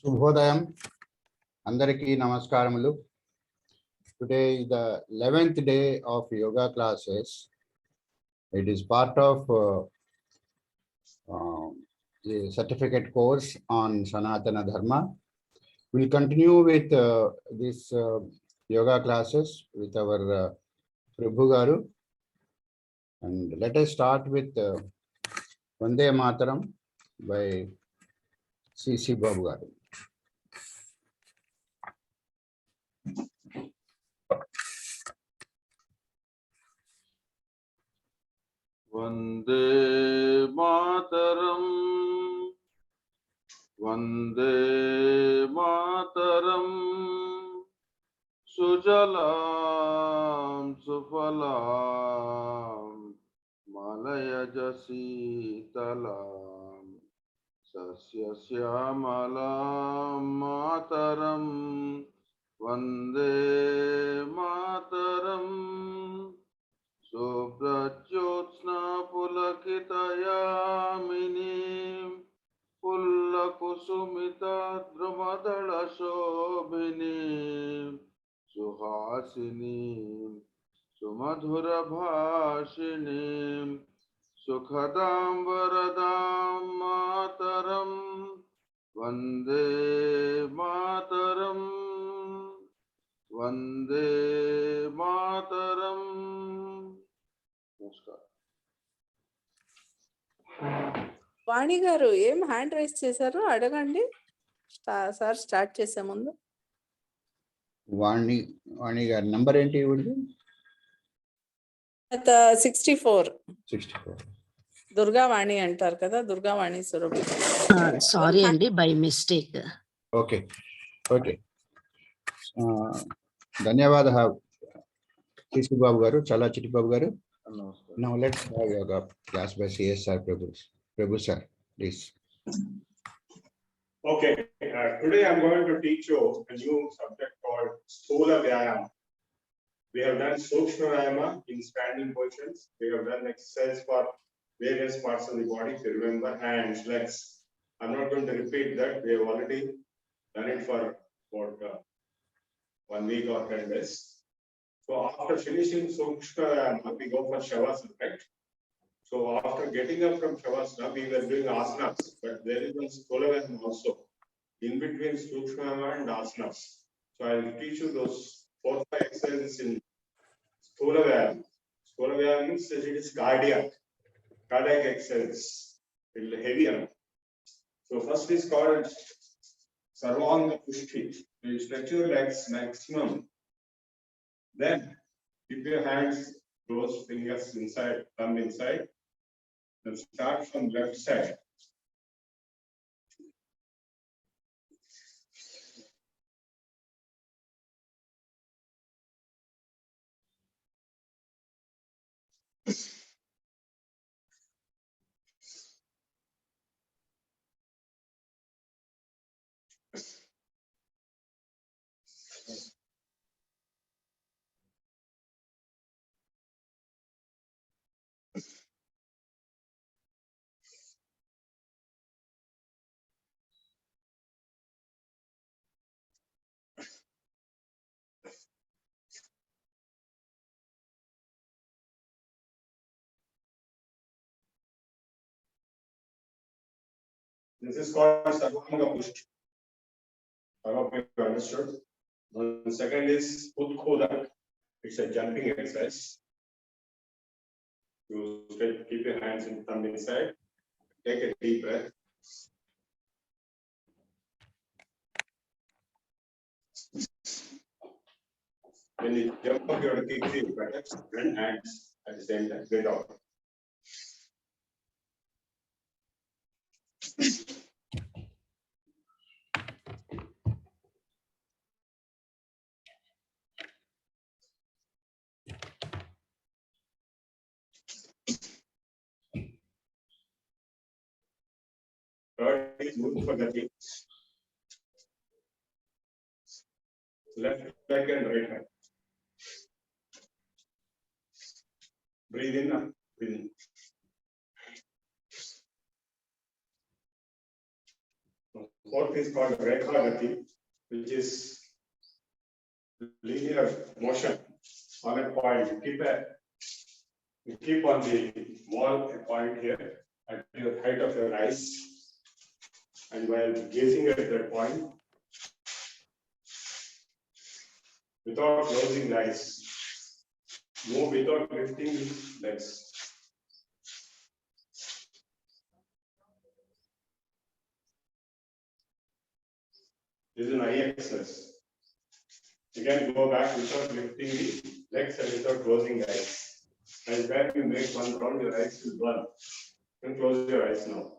శుభోదయం అందరికీ నమస్కారములు. Today is the 11th day of yoga classes. It is part of the certificate course on Sanaatana Dharma. We'll continue with this yoga classes with our Prabhu Garu. And let us start with Vande Mataram by C.C. Babu Garu. Vande Mataram, Vande Mataram, Sujalam Sufalam, Malayaj Sitalam, Sasya Syamalam Mataram, Vande Mataram. Subrajyotsna pulakitayaminim pullakusumita drumadala shobhinim suhasinim sumadhura bhashinim sukhadam varadam mataram vande mataram vande mataram. వాణి గారు ఏం hand raise చేశారు అడగండి sir start చేసే ముందు. వాణి గారి number ఏంటి? 64 దుర్గావాణి అంటారు కదా, దుర్గావాణి సురభి. సారీ అండి, బై మిస్టేక్. ఓకే ఓకే, ధన్యవాదాలు సిసి బాబు గారు, చాలా చిట్టి బాబు గారు. Now let's have yoga class by CSR Prabhu sir, please. Okay, today I'm going to teach you a new subject called Sthula Vyayama. We have done Sukshma Vyayama in standing positions. We have done exercise for various parts of the body, if you remember, hands, legs. I'm not going to repeat that. We have already done it for about 1 week or 10 days. So after finishing Sukshma Vyayama, we go for Shavasana, right? So after getting up from Shavasana, we were doing asanas, but there is one Sthula Vyayama also in between Sukshma Vyayama and asanas. So I will teach you those 4-5 exercises in Sthula Vyayama. Sthula Vyayama means that it is cardiac exercise. It is heavier. So first is called Sarvanga Pushti. You stretch your legs maximum. Then keep your hands close, fingers inside, thumb inside. Then start from left side. This is called Sarvanga Pushti. I hope you understood. The second is Utkhoda. It's a jumping exercise. You keep your hands and thumb inside. Take a deep breath. When you jump up, you have to keep the buttocks and hands at the same time. Get out. Third is moving for the knees. Left leg and right hand. Breathe in, breathe in. Fourth is called Rekha Gati, which is linear motion on a point. You keep on the wall a point here at the height of your eyes, and while gazing at that point, without closing the eyes, move without lifting the legs. This is an eye exercise. Again, go back without lifting the legs and without closing the eyes. And when you make one round, your eyes will burn. You can close your eyes now.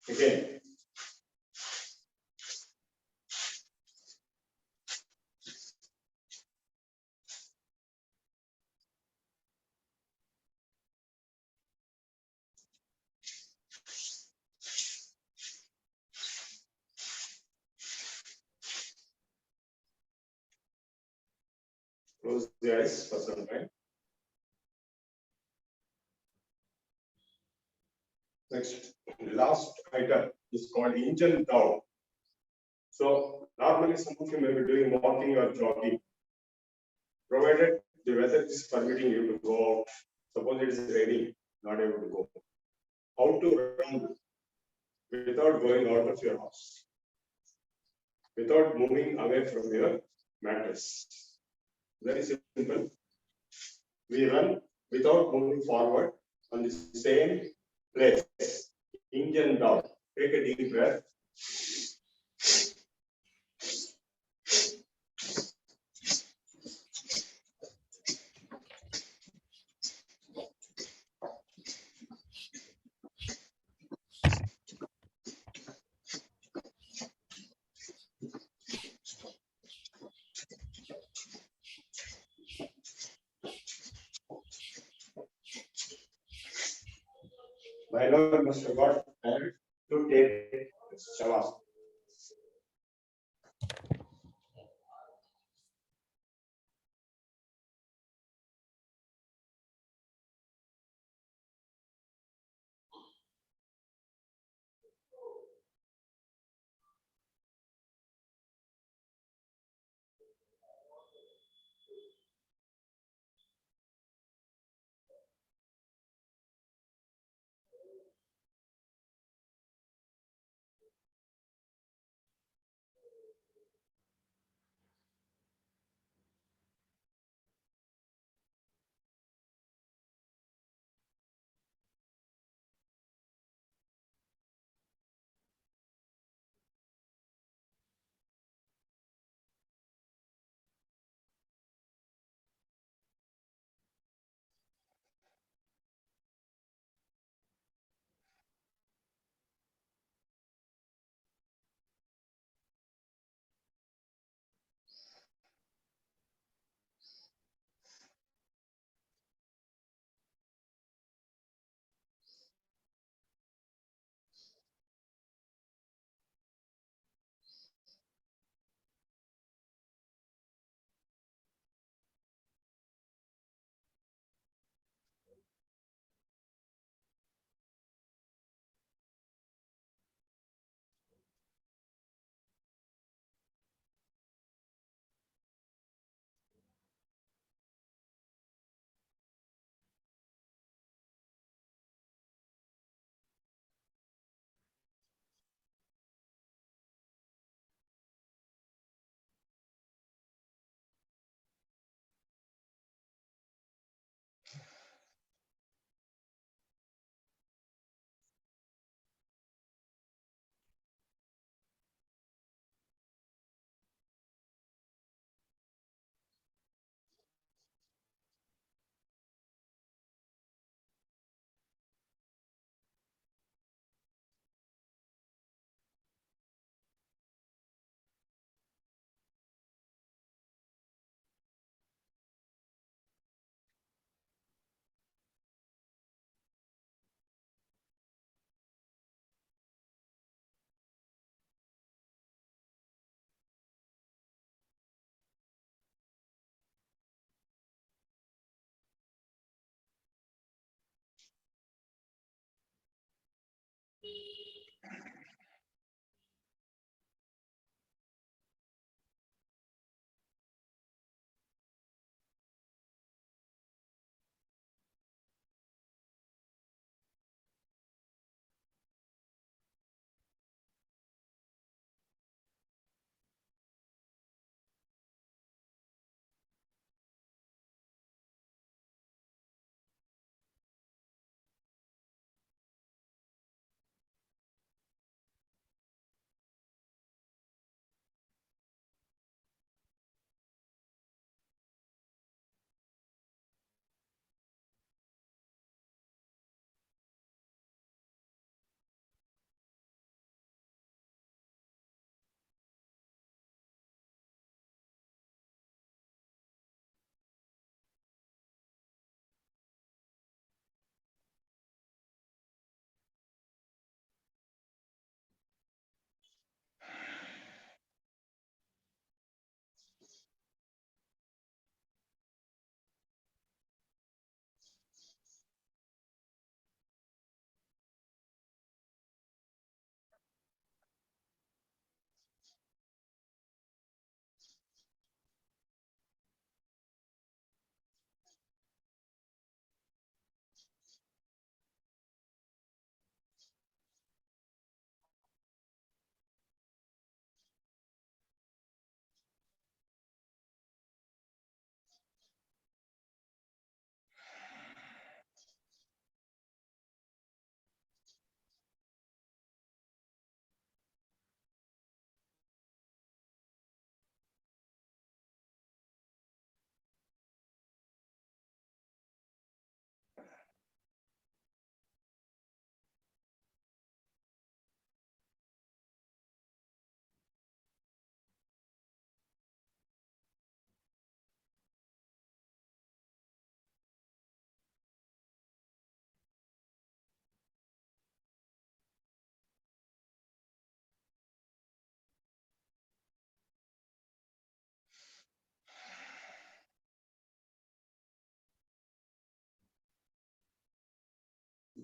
Again. Close the eyes for some time. Next, last item is called engine down. So normally some of you may be doing walking or jogging, provided the weather is permitting you to go out. Suppose it is raining, not able to go. How to run without going out of your house, without moving away from your mattress. Very simple. We run without moving forward on the same place. Engine down. Take a deep breath. By now, you must have got tired to take Shavasana.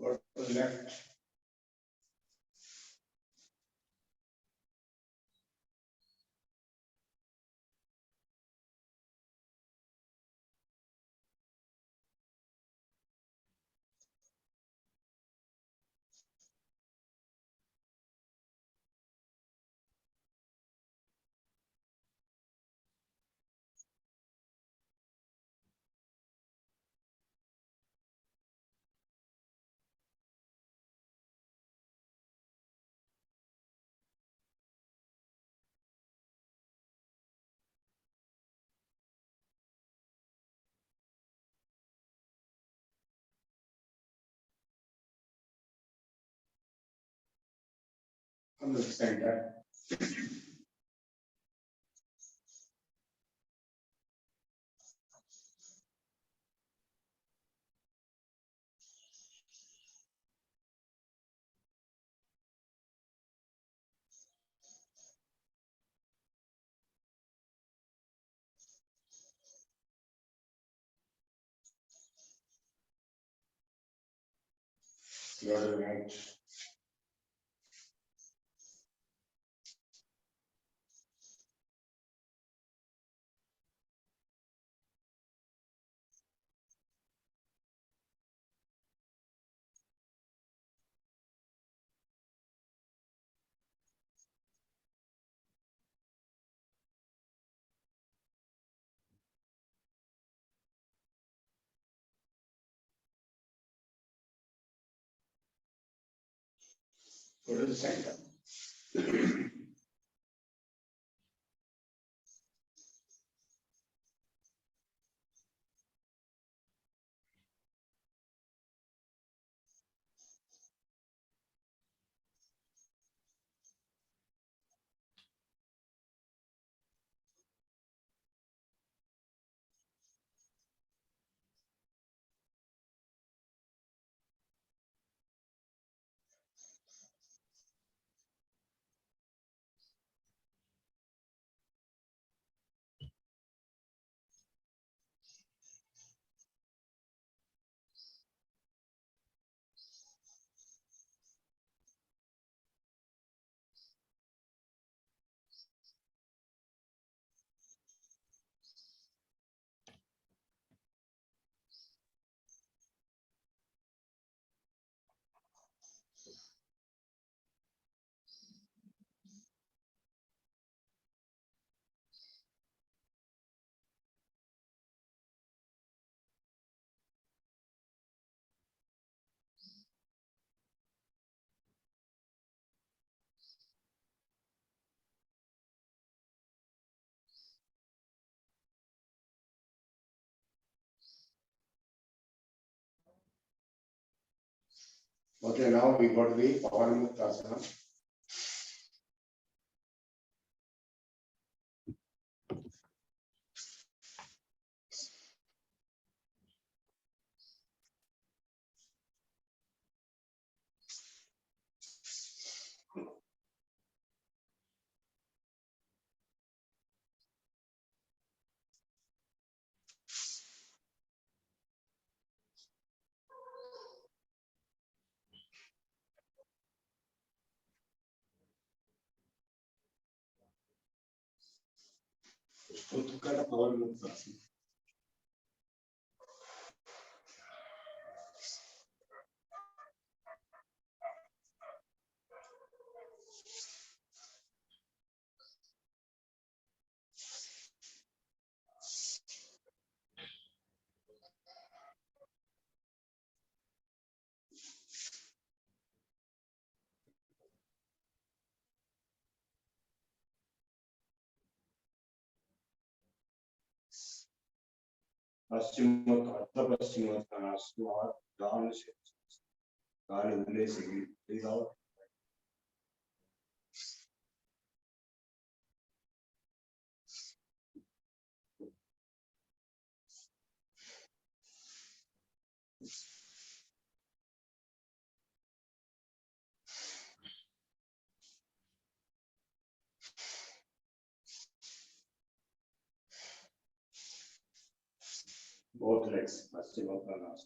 Go to the left. Come to the center. Go to the right. Go to the center. Okay, now we got the Pavanmuktasana. Utkara Pavanmuktasana. Paschimottanasana, Dharma, Kali Village, please out. Both legs, Paschimottanasana.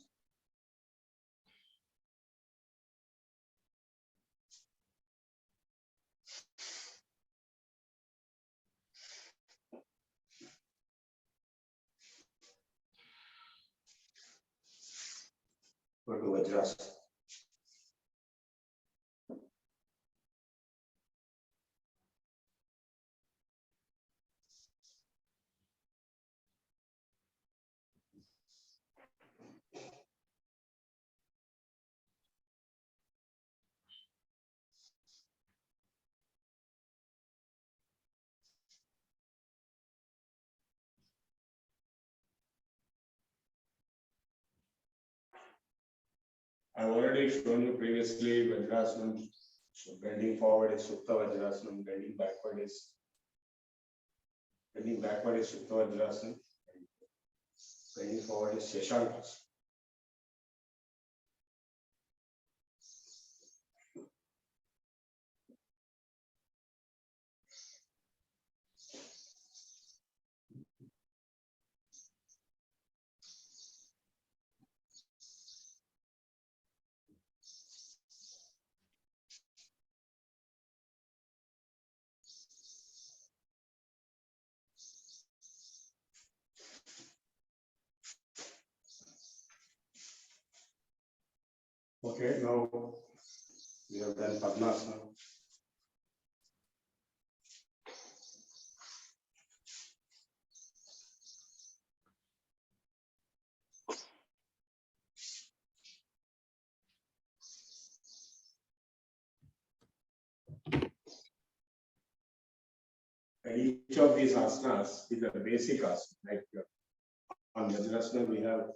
Vajrasana. I've already shown you previously Vajrasana. So bending forward is Supta Vajrasana, bending backward is Supta Vajrasana, and bending forward is Shashankrasana. Okay, now we have done Padmasana. And each of these asanas is a basic asana. Like on Vajrasana, we have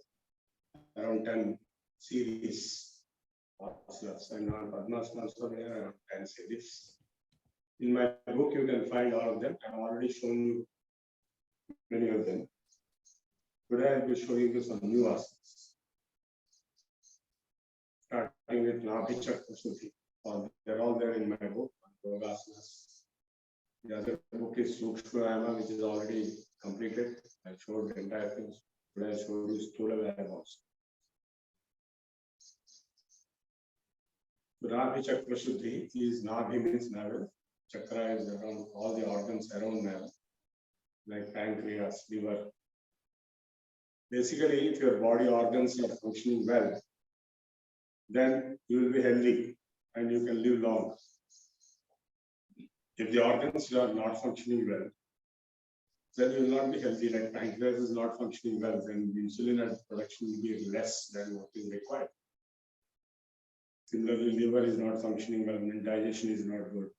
around 10 series asanas, and on Padmasana also there are around 10 series. In my book, you can find all of them. I've already shown you many of them. Today I'll be showing you some new asanas. Starting with Nabhi-Chakra-Shuddhi. They're all there in my book, Yoga Asanas. The other book is Sukshma, which is already completed. I showed the entire thing. Today I showed you Sthula Vyayama also. Nabhi-Chakra-Shuddhi is Nabhi means navel. Chakra is around all the organs around navel, like pancreas, liver. Basically, if your body organs are functioning well, then you will be healthy and you can live long. If the organs are not functioning well, then you will not be healthy. Like pancreas is not functioning well, then the insulin production will be less than what is required. Similarly, liver is not functioning well, and digestion is not good.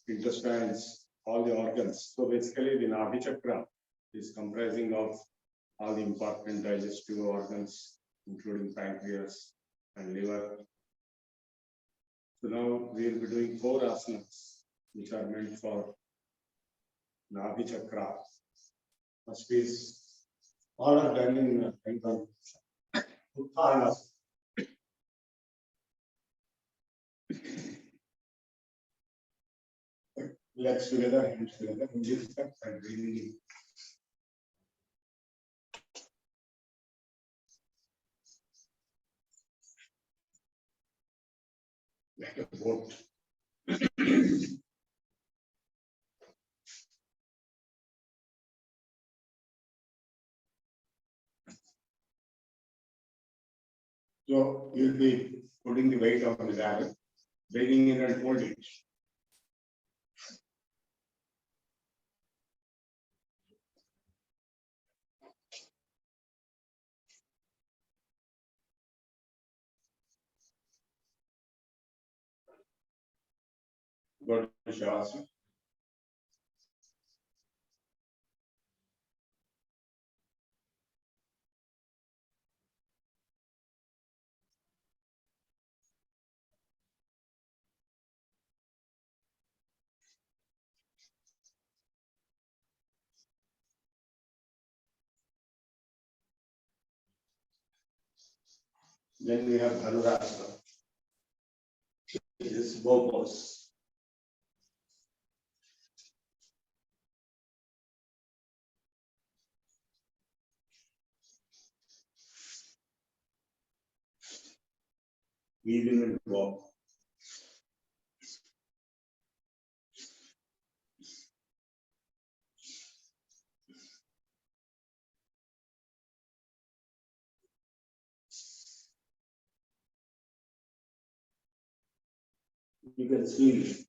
Intestines, all the organs. So basically, the Nabhi Chakra is comprising of all the important digestive organs, including pancreas and liver. So now we will be doing 4 asanas, which are meant for Nabhi Chakra. First is all are done in Uttanasana. Legs together, hands together, and lift up and breathing in. Like a boat. So you'll be putting the weight on the ladder, breathing in and holding it. Go to Shavasana. Then we have Dharurasana. This is bow pose. Even and walk. You can see.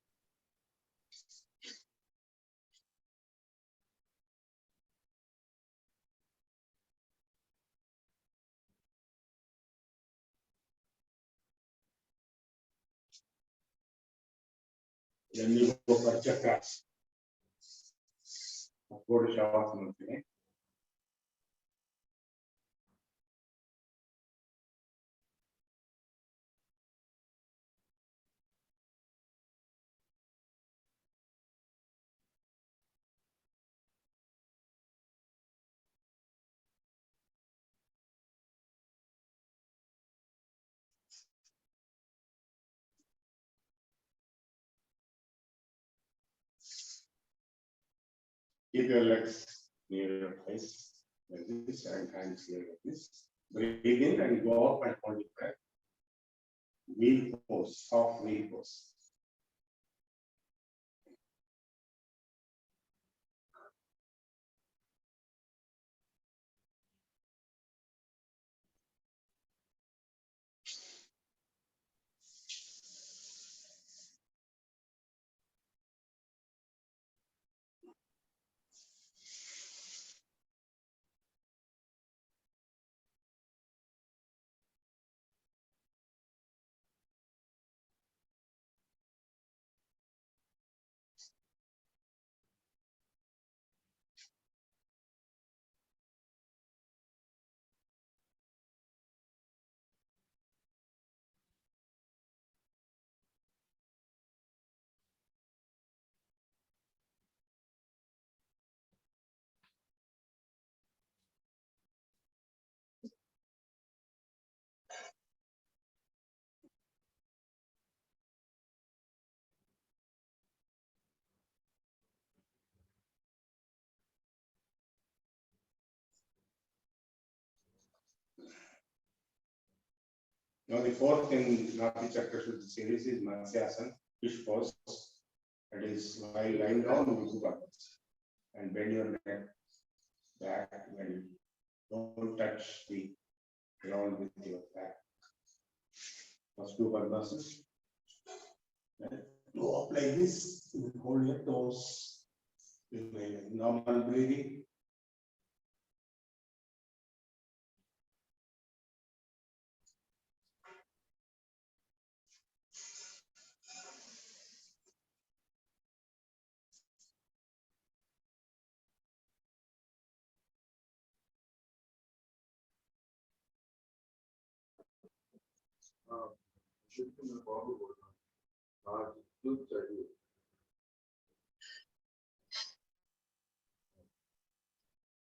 Then we go for chakras. Go to Shavasana. Okay. Keep your legs near your face like this and hands here like this. Breathe in and go up and hold it back. Wheel pose, soft wheel pose. Now the fourth in Nati Chakra Shuddhi series is Matsyasana, fish pose. That is while lying down, you move upwards and bend your neck back and don't touch the ground with your back. First do Padmasana. Go up like this, you hold your toes. Normal breathing.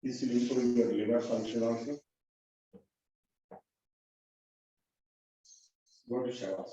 This will improve your liver function also. Go to Shavasana.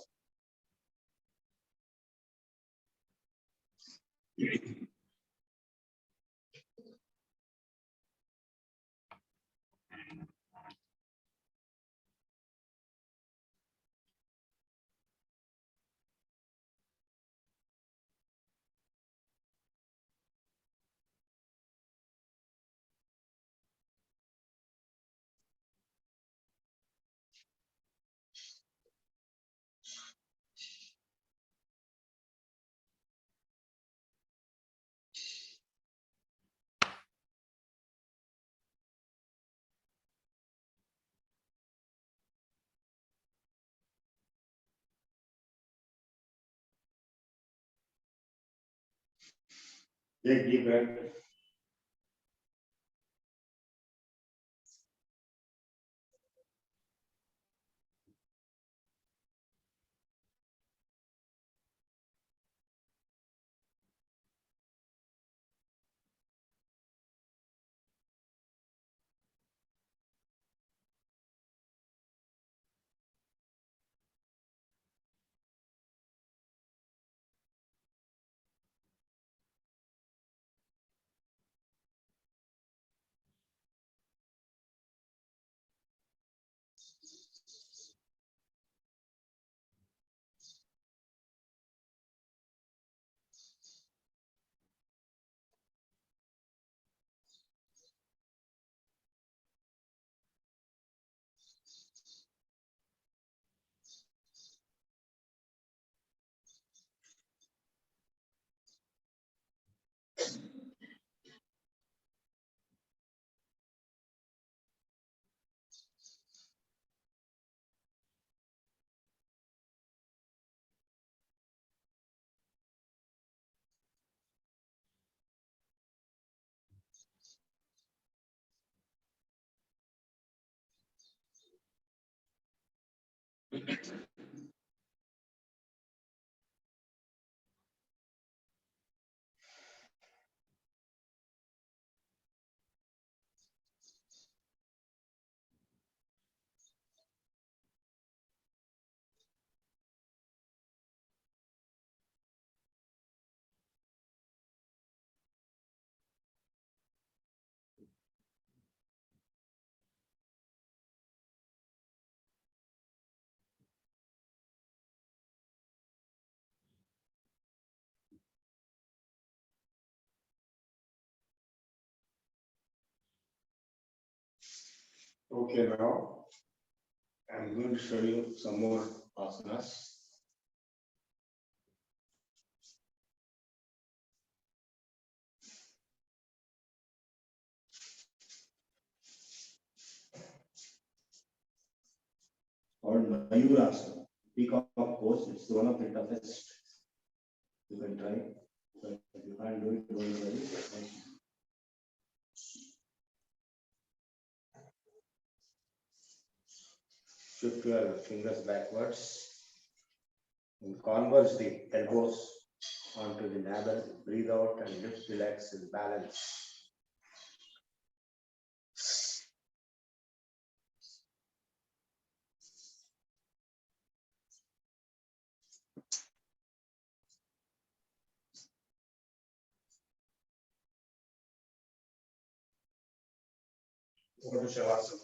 Take deep breath. Okay, now I'm going to show you some more asanas. Called Mayurasana. Peacock pose, it's one of the toughest. You can try, but if you can't do it, don't worry. Shift your fingers backwards and converge the elbows onto the navel. Breathe out and lift, relax, and balance. Go to Shavasana.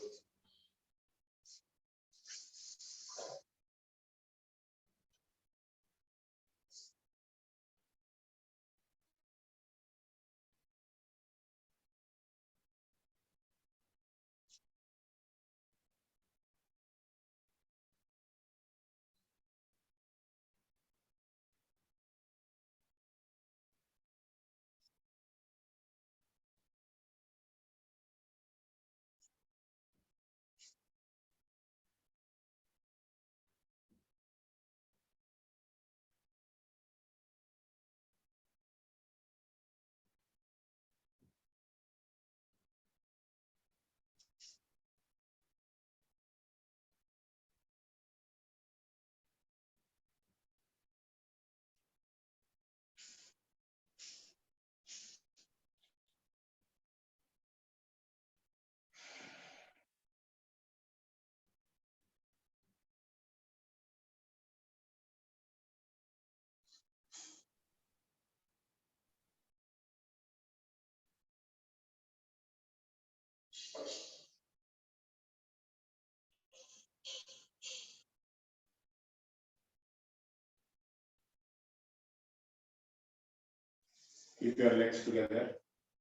Keep your legs together,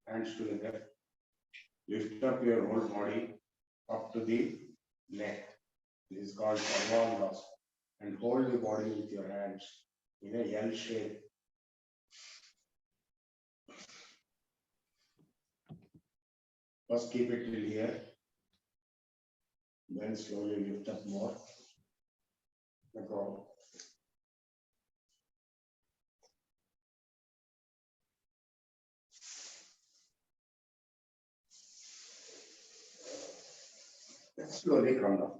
hands together. Lift up your whole body up to the neck. This is called Sarvangasana. And hold the body with your hands in a L shape. First keep it till here. Then slowly lift up more. Go. Slowly come down.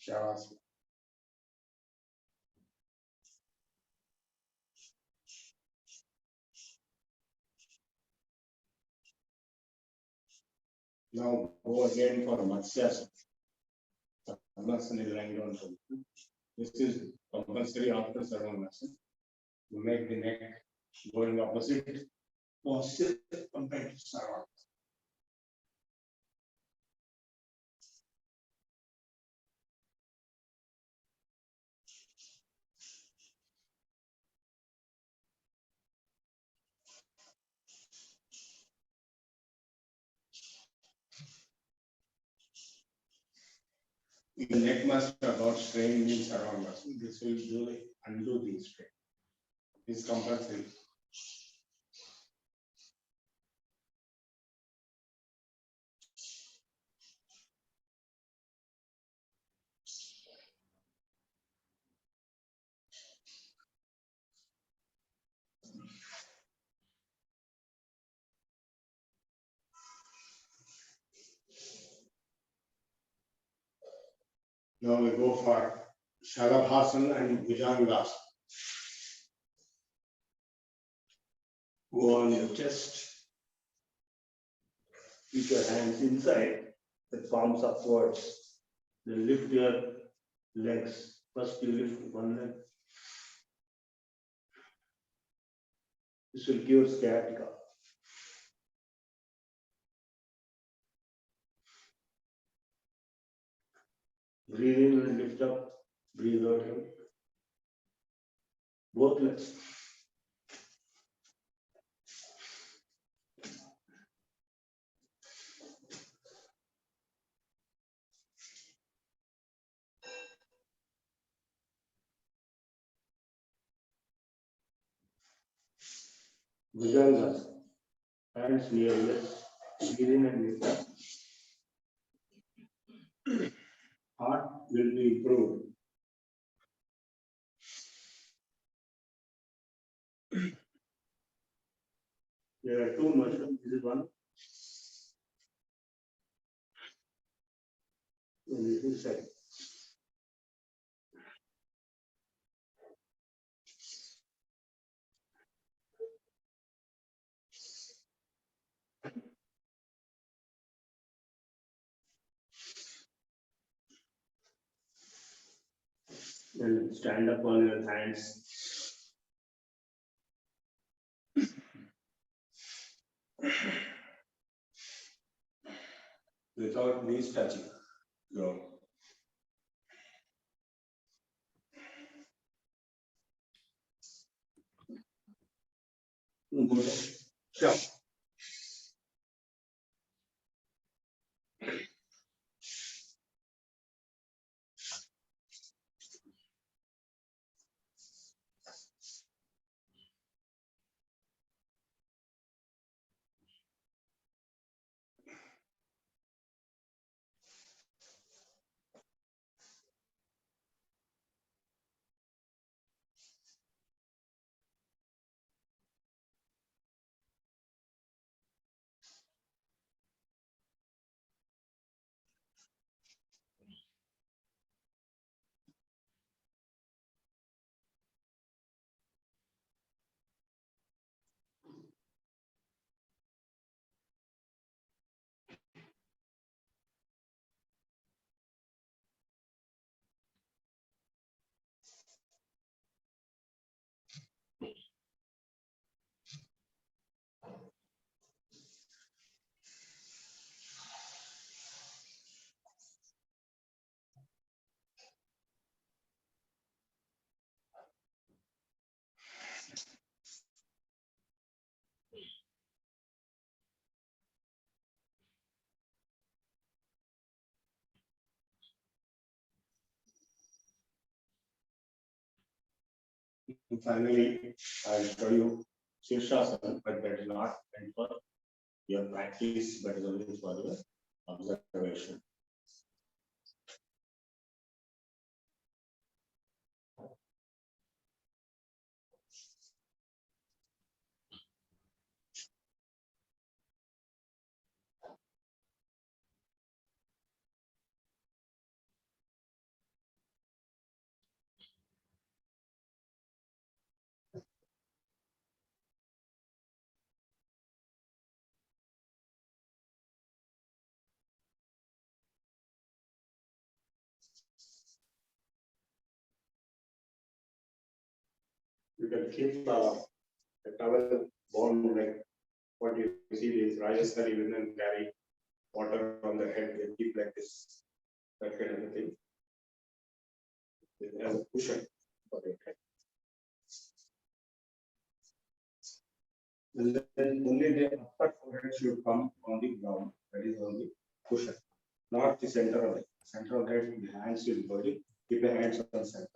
Shavasana. Now go again for Matsyasana. Sarvangasana is lying down. This is compulsory after Sarvangasana. You make the neck going opposite posture compared to Sarvangasana. The neck must not strain means around us. This will undo the strain. It's compulsory. Now we go for Shalabhasana and Bhujangasana. Go on your chest. Keep your hands inside, the palms upwards. Then lift your legs. First you lift one leg. This will cure sciatica. Breathe in and lift up. Breathe out in. Both legs. Bhujangasana. Hands near ears. Breathe in and lift up. Heart will be improved. There are two mushrooms. This is one. And this is second. Then stand up on your hands. Without knees touching. Go. Go down. Jump. And finally, I'll show you Shirshasana, but that is not meant for your practice, but is only for your observation. You can keep the towel warm, like what you see is Rajasthani women carry water on their head, they keep like this, that kind of a thing. It has a cushion for your head. And then only the upper forehead should come on the ground, that is on the cushion, not the center of it. Center of gravity, hands to the body. Keep your hands on center.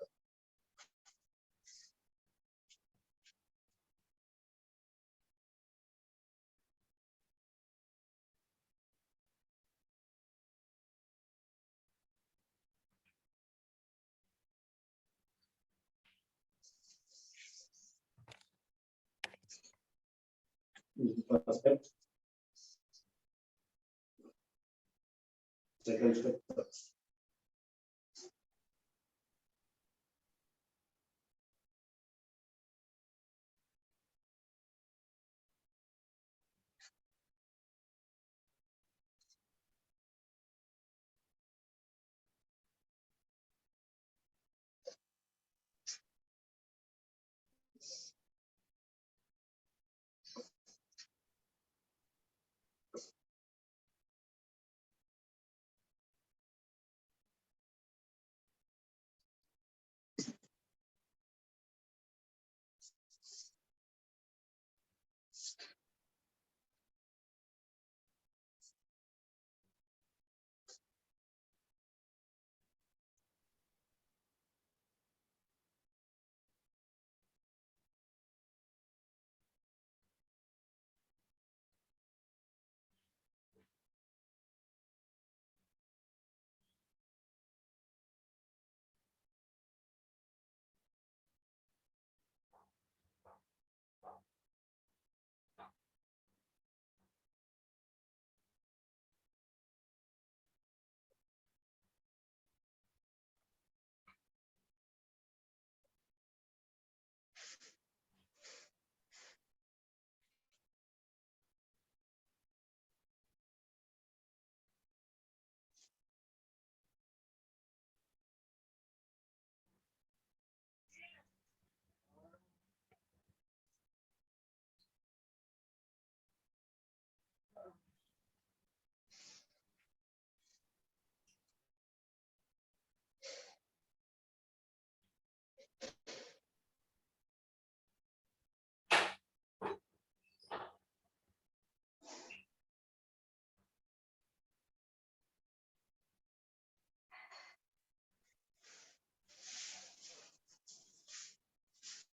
First step. Second step.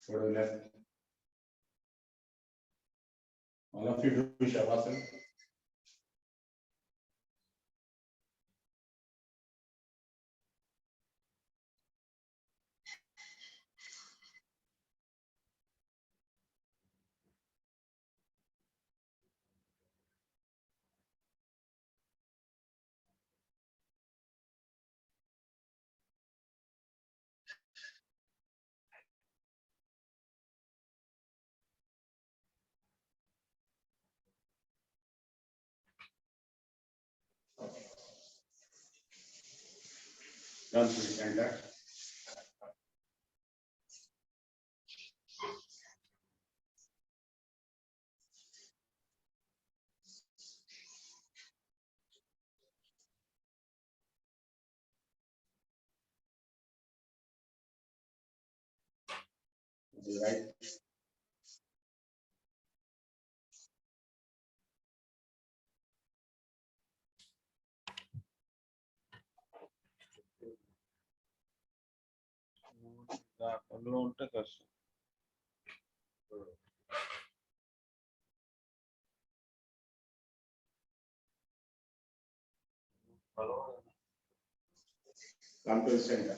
Go to the left. All of you do Shavasana. Done to the center. Right. అందులో ఉంటే కష్టం. Come to the center.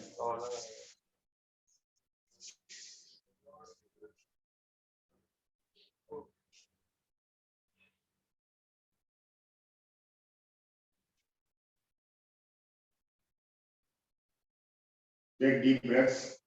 Take deep breaths.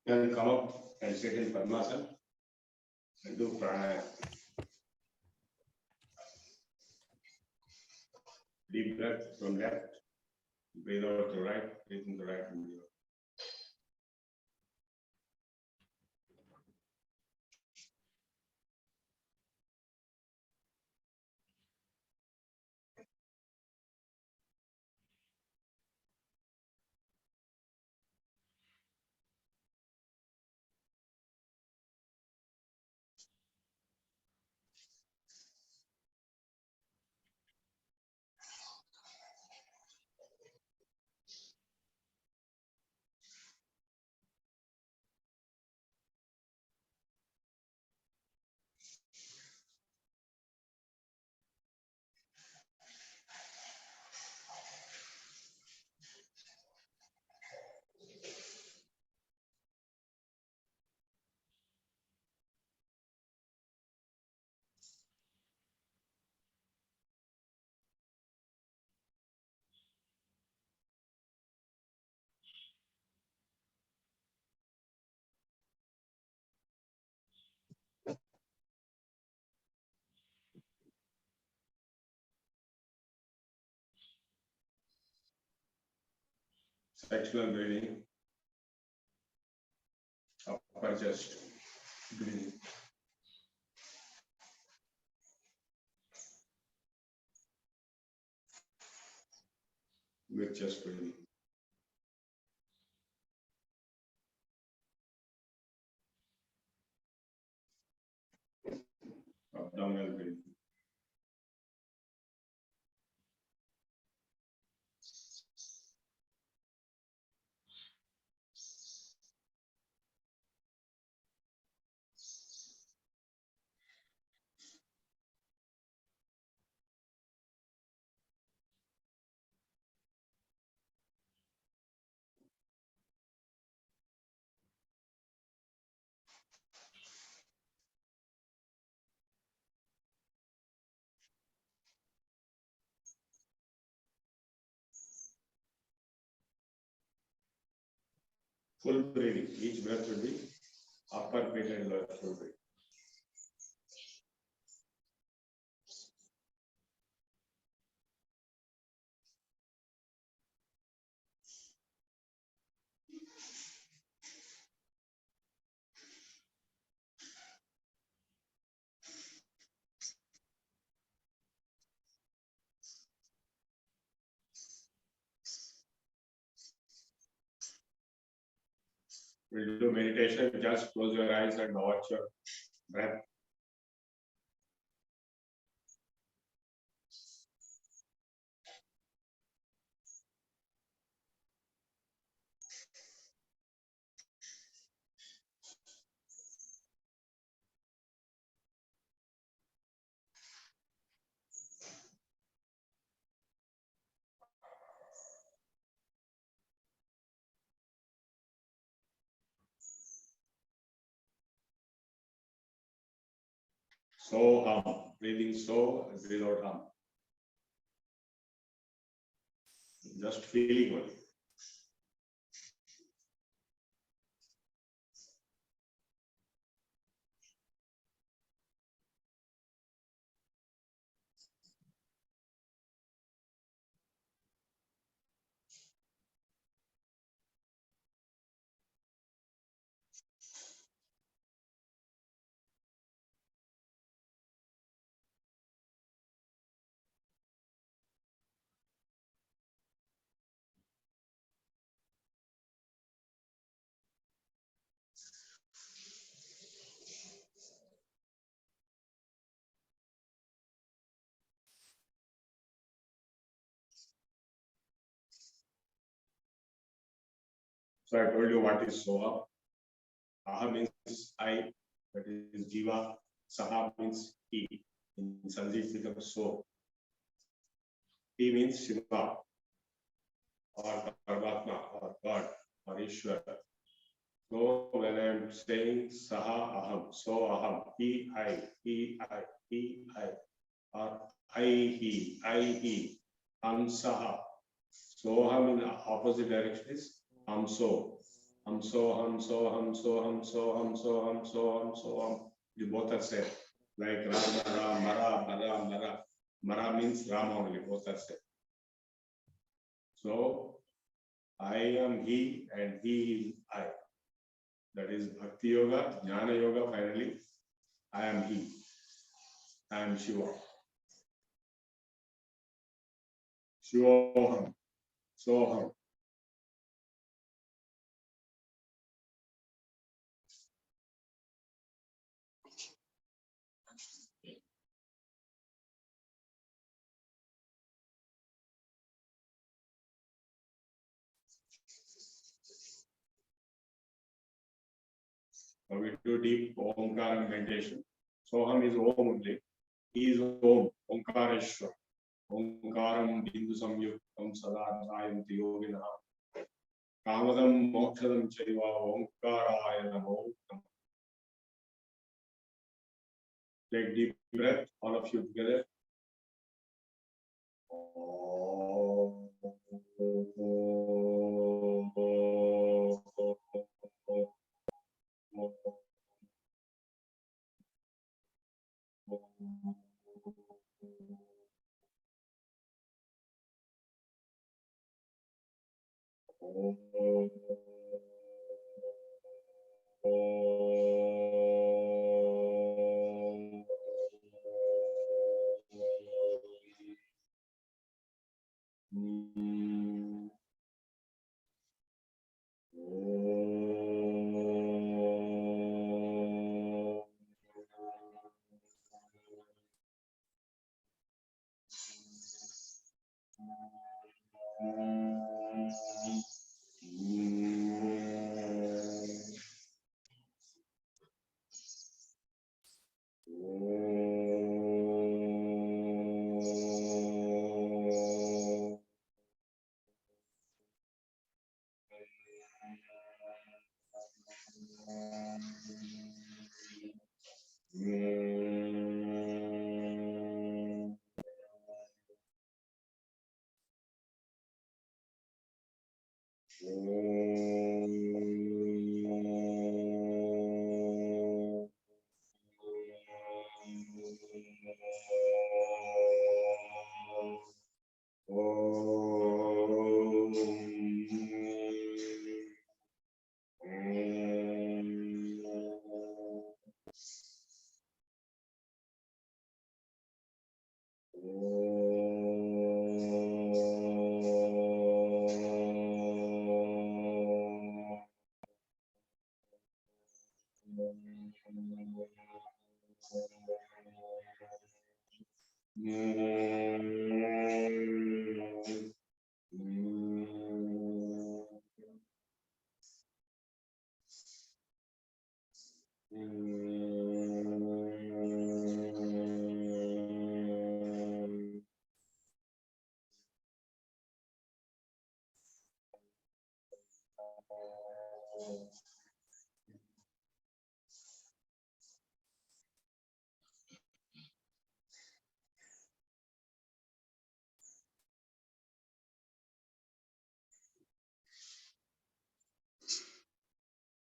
Then come up and sit in Padmasana and do pranayama. Deep breath from left, breathe out to right, breathe in the right and the left. sectional breathing, upper chest breathing. With chest breathing. Abdominal breathing. Full breathing. Each breath will be upper breath and lower full breath. We'll do meditation. Just close your eyes and watch your breath. So hum. Breathing so and breathe out hum. Just feeling only. So I told you what is soha. Aha means I, that is jiva. Saha means he. In Sanskrit it becomes so. He means Shiva or Paramatma or God or Ishwar. So when I am saying Saha Aham, so Aham, he, I, he, I, he, I, or I, he, Ham Saha. So Ham in the opposite direction is Ham so. Ham so, Ham so, Ham so, Ham so, Ham so, Ham so, Ham so, Ham. You both are said. Like Rama, Ram, Mara, Mara, Mara. Mara means Rama only, both are said. So I am he and he is I. That is Bhakti Yoga, Jnana Yoga finally. I am he. I am Shiva. Shivoham. Soham. Now we do deep Omkara meditation. Soham is Om only. He is Om, Omkareshwar. Omkaram Bindu Samyuktam Sadantayanti Yogina. Kamadam Mokshadam Chaiva Omkaraya Namo. Take deep breath, all of you together. Om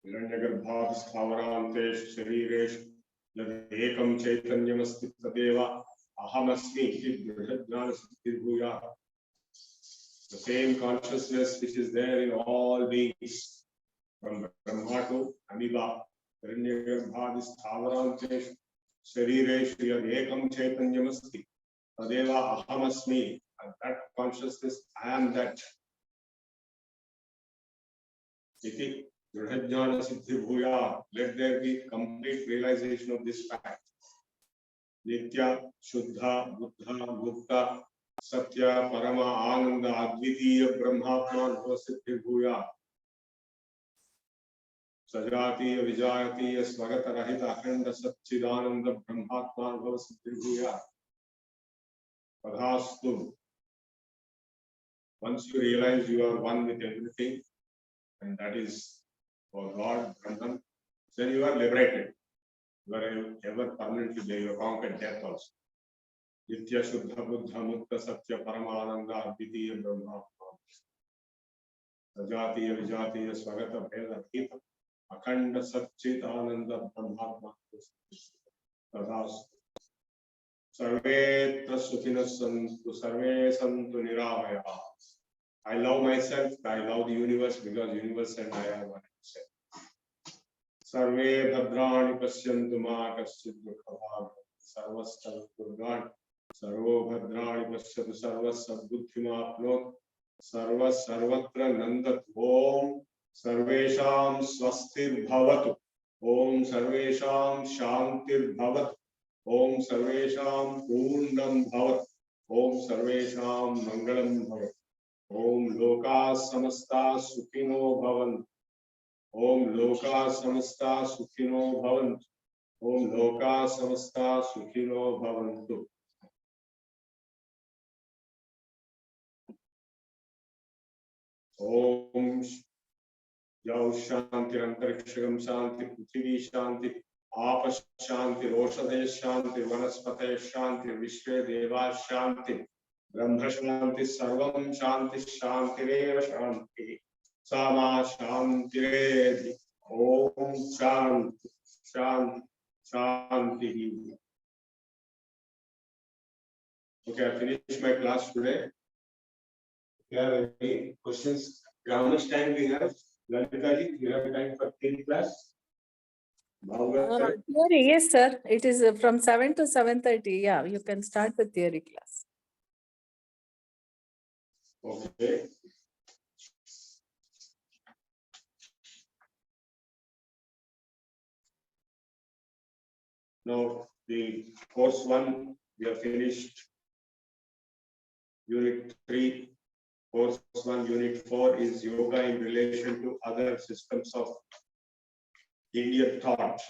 हिरण्यगर्भास्थावरान्तेषु शरीरेषु यदेकं चैतन्यमस्ति तदेव अहमस्मि इति दृढज्ञानसिद्धिर्भूयात्. The same consciousness which is there in all beings, from Brahma to Amoeba, हिरण्यगर्भास्थावरान्तेषु शरीरेषु यदेकं चैतन्यमस्ति तदेव अहमस्मि. And that consciousness, I am that. Iti Dridhajnana Siddhi Bhuya. Let there be complete realization of this fact. Nitya, Shuddha, Buddha, Mukta, Satya, Parama, Ananda, Advitiya, Brahmatma, Siddhi Bhuya. Sajatiya, Vijayatiya, Swagata Rahita, Akhanda, Satchidananda, Brahmatma, Siddhi Bhuya. Padhastu. Once you realize you are one with everything, and that is for God, Brahman, then you are liberated. You are ever permanently there. You have conquered death also. Nitya Shuddha Buddha Mukta Satya Paramananda Advitiya Brahmatma. Sajatiya Vijatiya Swagata Veda Samskruti Akhanda Satchitananda Brahmatma. Tadhastu. Sarvetra Sukhinas Santu Sarve Santu Niravaya. I love myself, I love the universe because universe and I are one self. Sarve bhadrani pasyantu ma kaschit dukhabhag. Sarvasya Durgan. Sarvo bhadrani pasyantu sarvasya buddhimapnot. Sarva sarvatra nandat. Om sarvesham swastir bhavatu. Om sarvesham shantir bhavatu. Om sarvesham purnam bhavatu. Om sarvesham mangalam bhavatu. Om Loka Samasta Sukhino Bhavantu. Om Loka Samasta Sukhino Bhavantu. Om Loka Samasta Sukhino Bhavantu. Om Yau Shanti Antarikshagam Shanti Prithvi Shanti Apa Shanti Roshade Shanti Vanaspate Shanti Vishwe Deva Shanti Brahma Shanti Sarvam Shanti Shantireva Shanti Sama Shantiredi. Om Shanti Shanti Shanti. Okay, I finished my class today. If you have any questions, How much time we have? Lalita, we have time for theory class? Theory, yes, sir. It is from 7 to 7:30. Yeah, you can start the theory class. Okay. Now, the course 1, we have finished. Unit 3, course 1, unit 4 is yoga in relation to other systems of Indian thought,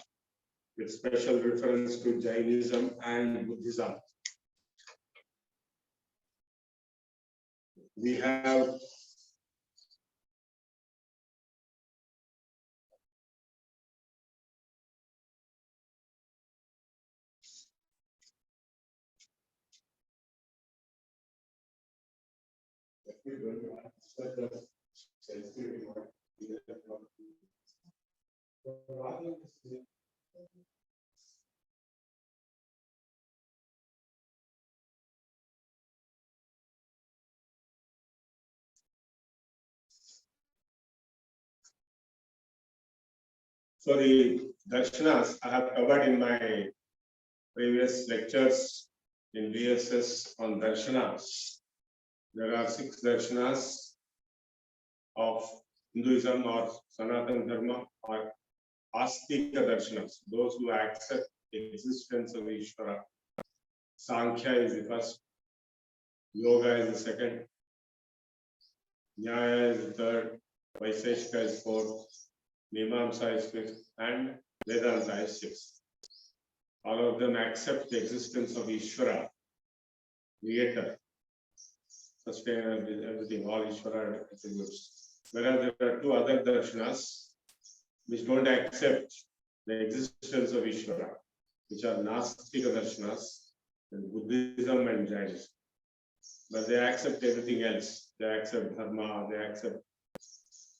with special reference to Jainism and Buddhism. We have so the darshanas I have covered in my previous lectures in VSS on darshanas. There are 6 darshanas of Hinduism or Sanaatana Dharma or Astika darshanas, those who accept the existence of Ishvara. Sankhya is the first, Yoga is the second, Nyaya is the third, Vaiseshika is fourth, Mimamsa is fifth, and Vedanta is sixth. All of them accept the existence of Ishvara, creator, sustainer, everything, all Ishvara attributes. Whereas there are 2 other darshanas which don't accept the existence of Ishvara, which are Nastika darshanas, and Buddhism and Jainism. But they accept everything else. They accept Dharma, they accept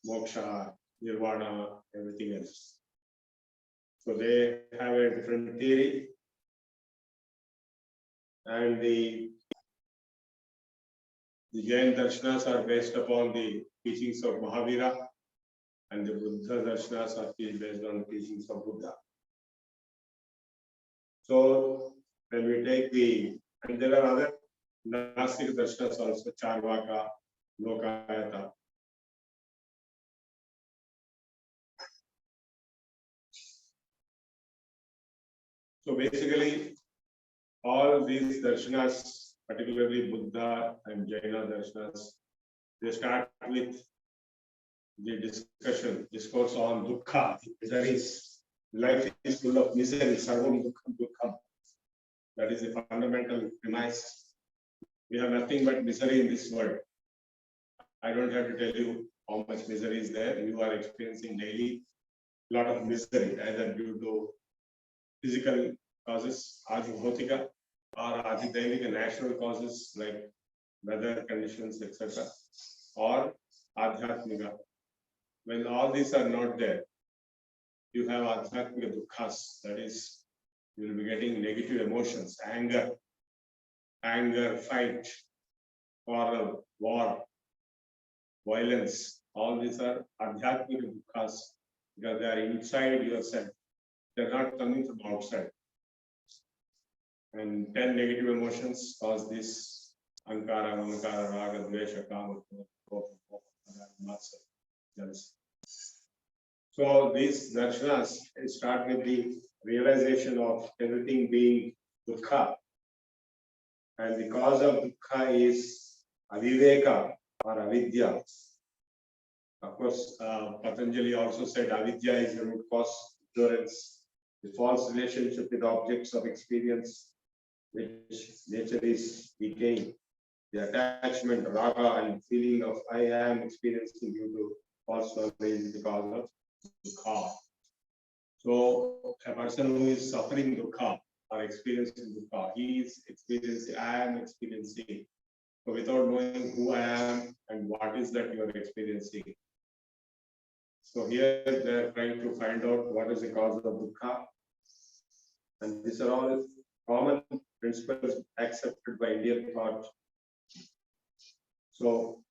moksha, nirvana, everything else. So they have a different theory. And the Jain darshanas are based upon the teachings of Mahavira, and the Buddha darshanas are based on the teachings of Buddha. So when we take and there are other Nastic darshanas also, Charvaka, Lokayata. So basically, all these darshanas, particularly Buddha and Jaina darshanas, they start with the discourse on dukkha, miseries. Life is full of misery, sarvam dukkham dukkham. That is the fundamental premise. We have nothing but misery in this world. I don't have to tell you how much misery is there. You are experiencing daily a lot of misery, either due to physical causes, adhibhotika, or adhidevika, natural causes like weather conditions, etc., or adhyatmika. When all these are not there, you have adhyatmika dukkhas, that is, you will be getting negative emotions, anger, fight, quarrel, war, violence. All these are adhyatmika dukkhas because they are inside yourself. They are not coming from outside. And 10 negative emotions cause this ankara, mamkara, raga, dvesha, kama, jealousy. So these darshanas start with the realization of everything being dukkha. And the cause of dukkha is aviveka or avidya. Of course, Patanjali also said avidya is the root cause, ignorance, the false relationship with objects of experience, which nature is decaying, the attachment, raga, and feeling of I am experiencing due to false knowledge is the cause of dukkha. So a person who is suffering dukkha or experiencing dukkha, he is experiencing, I am experiencing. So without knowing who I am and what is that you are experiencing. So here they are trying to find out what is the cause of dukkha. And these are all common principles accepted by Indian thought. So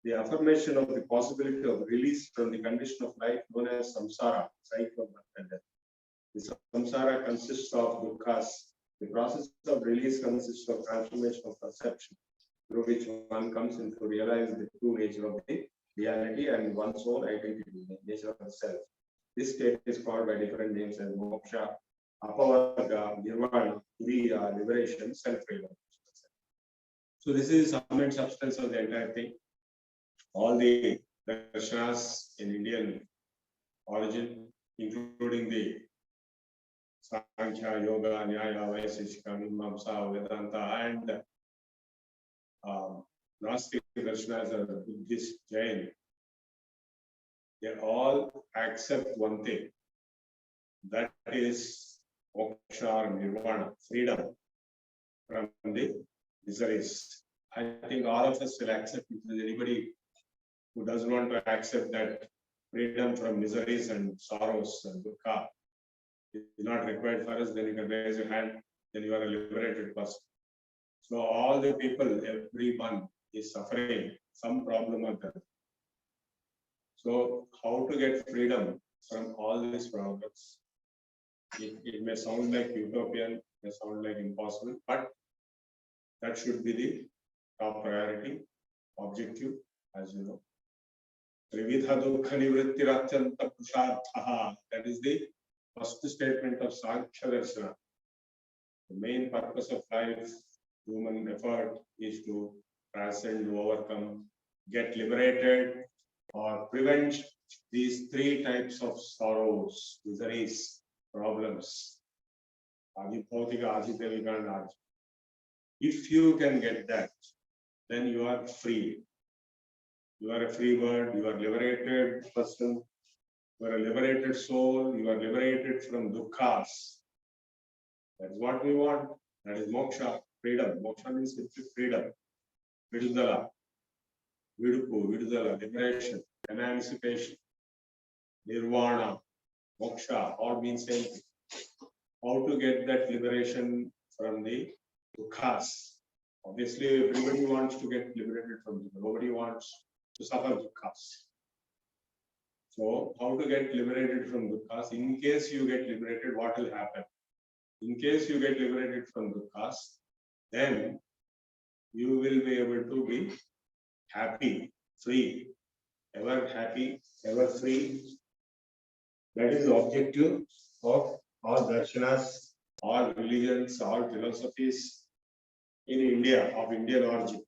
the affirmation of the possibility of release from the condition of life known as samsara, cycle of birth and death. The samsara consists of dukkhas. The process of release consists of transformation of perception, through which one comes into realize the true nature of the reality and one's own identity, the nature of the self. This state is called by different names as moksha, apavarga, nirvana, turiya, liberation, self-freedom. So this is sum and substance of the entire thing. All the darshanas in Indian origin, including the Sankhya, Yoga, Nyaya, Vaiseshika, Mimamsa, Vedanta, and Gnostic darshanas are Buddhist, Jain. They all accept one thing, that is moksha or nirvana, freedom from the miseries. I think all of us will accept it. Anybody who doesn't want to accept that freedom from miseries and sorrows and dukkha is not required for us, then you can raise your hand, then you are a liberated person. So all the people, everyone is suffering some problem or other. So how to get freedom from all these problems? It may sound like utopian, may sound like impossible, but that should be the top priority, objective, as you know. Trividha dukkha nivrittiratyanta pusharthaha. That is the first statement of Sankhya Darshana. The main purpose of life, human effort, is to transcend, overcome, get liberated, or prevent these three types of sorrows, miseries, problems. Adibhautika, Adidevika, and Adi. If you can get that, then you are free. You are a free bird, you are liberated person, you are a liberated soul, you are liberated from dukkhas. That is what we want. That is moksha, freedom. Moksha means simply freedom. Vidudala, vidupu, vidudala, liberation, emancipation, nirvana, moksha, all means same thing. How to get that liberation from the dukkhas? Obviously, everybody wants to get liberated from them. Nobody wants to suffer dukkhas. So, how to get liberated from dukkhas? In case you get liberated, what will happen? In case you get liberated from dukkhas, then you will be able to be happy, free, ever happy, ever free. That is the objective of all darshanas, all religions, all philosophies in India, of Indian origin.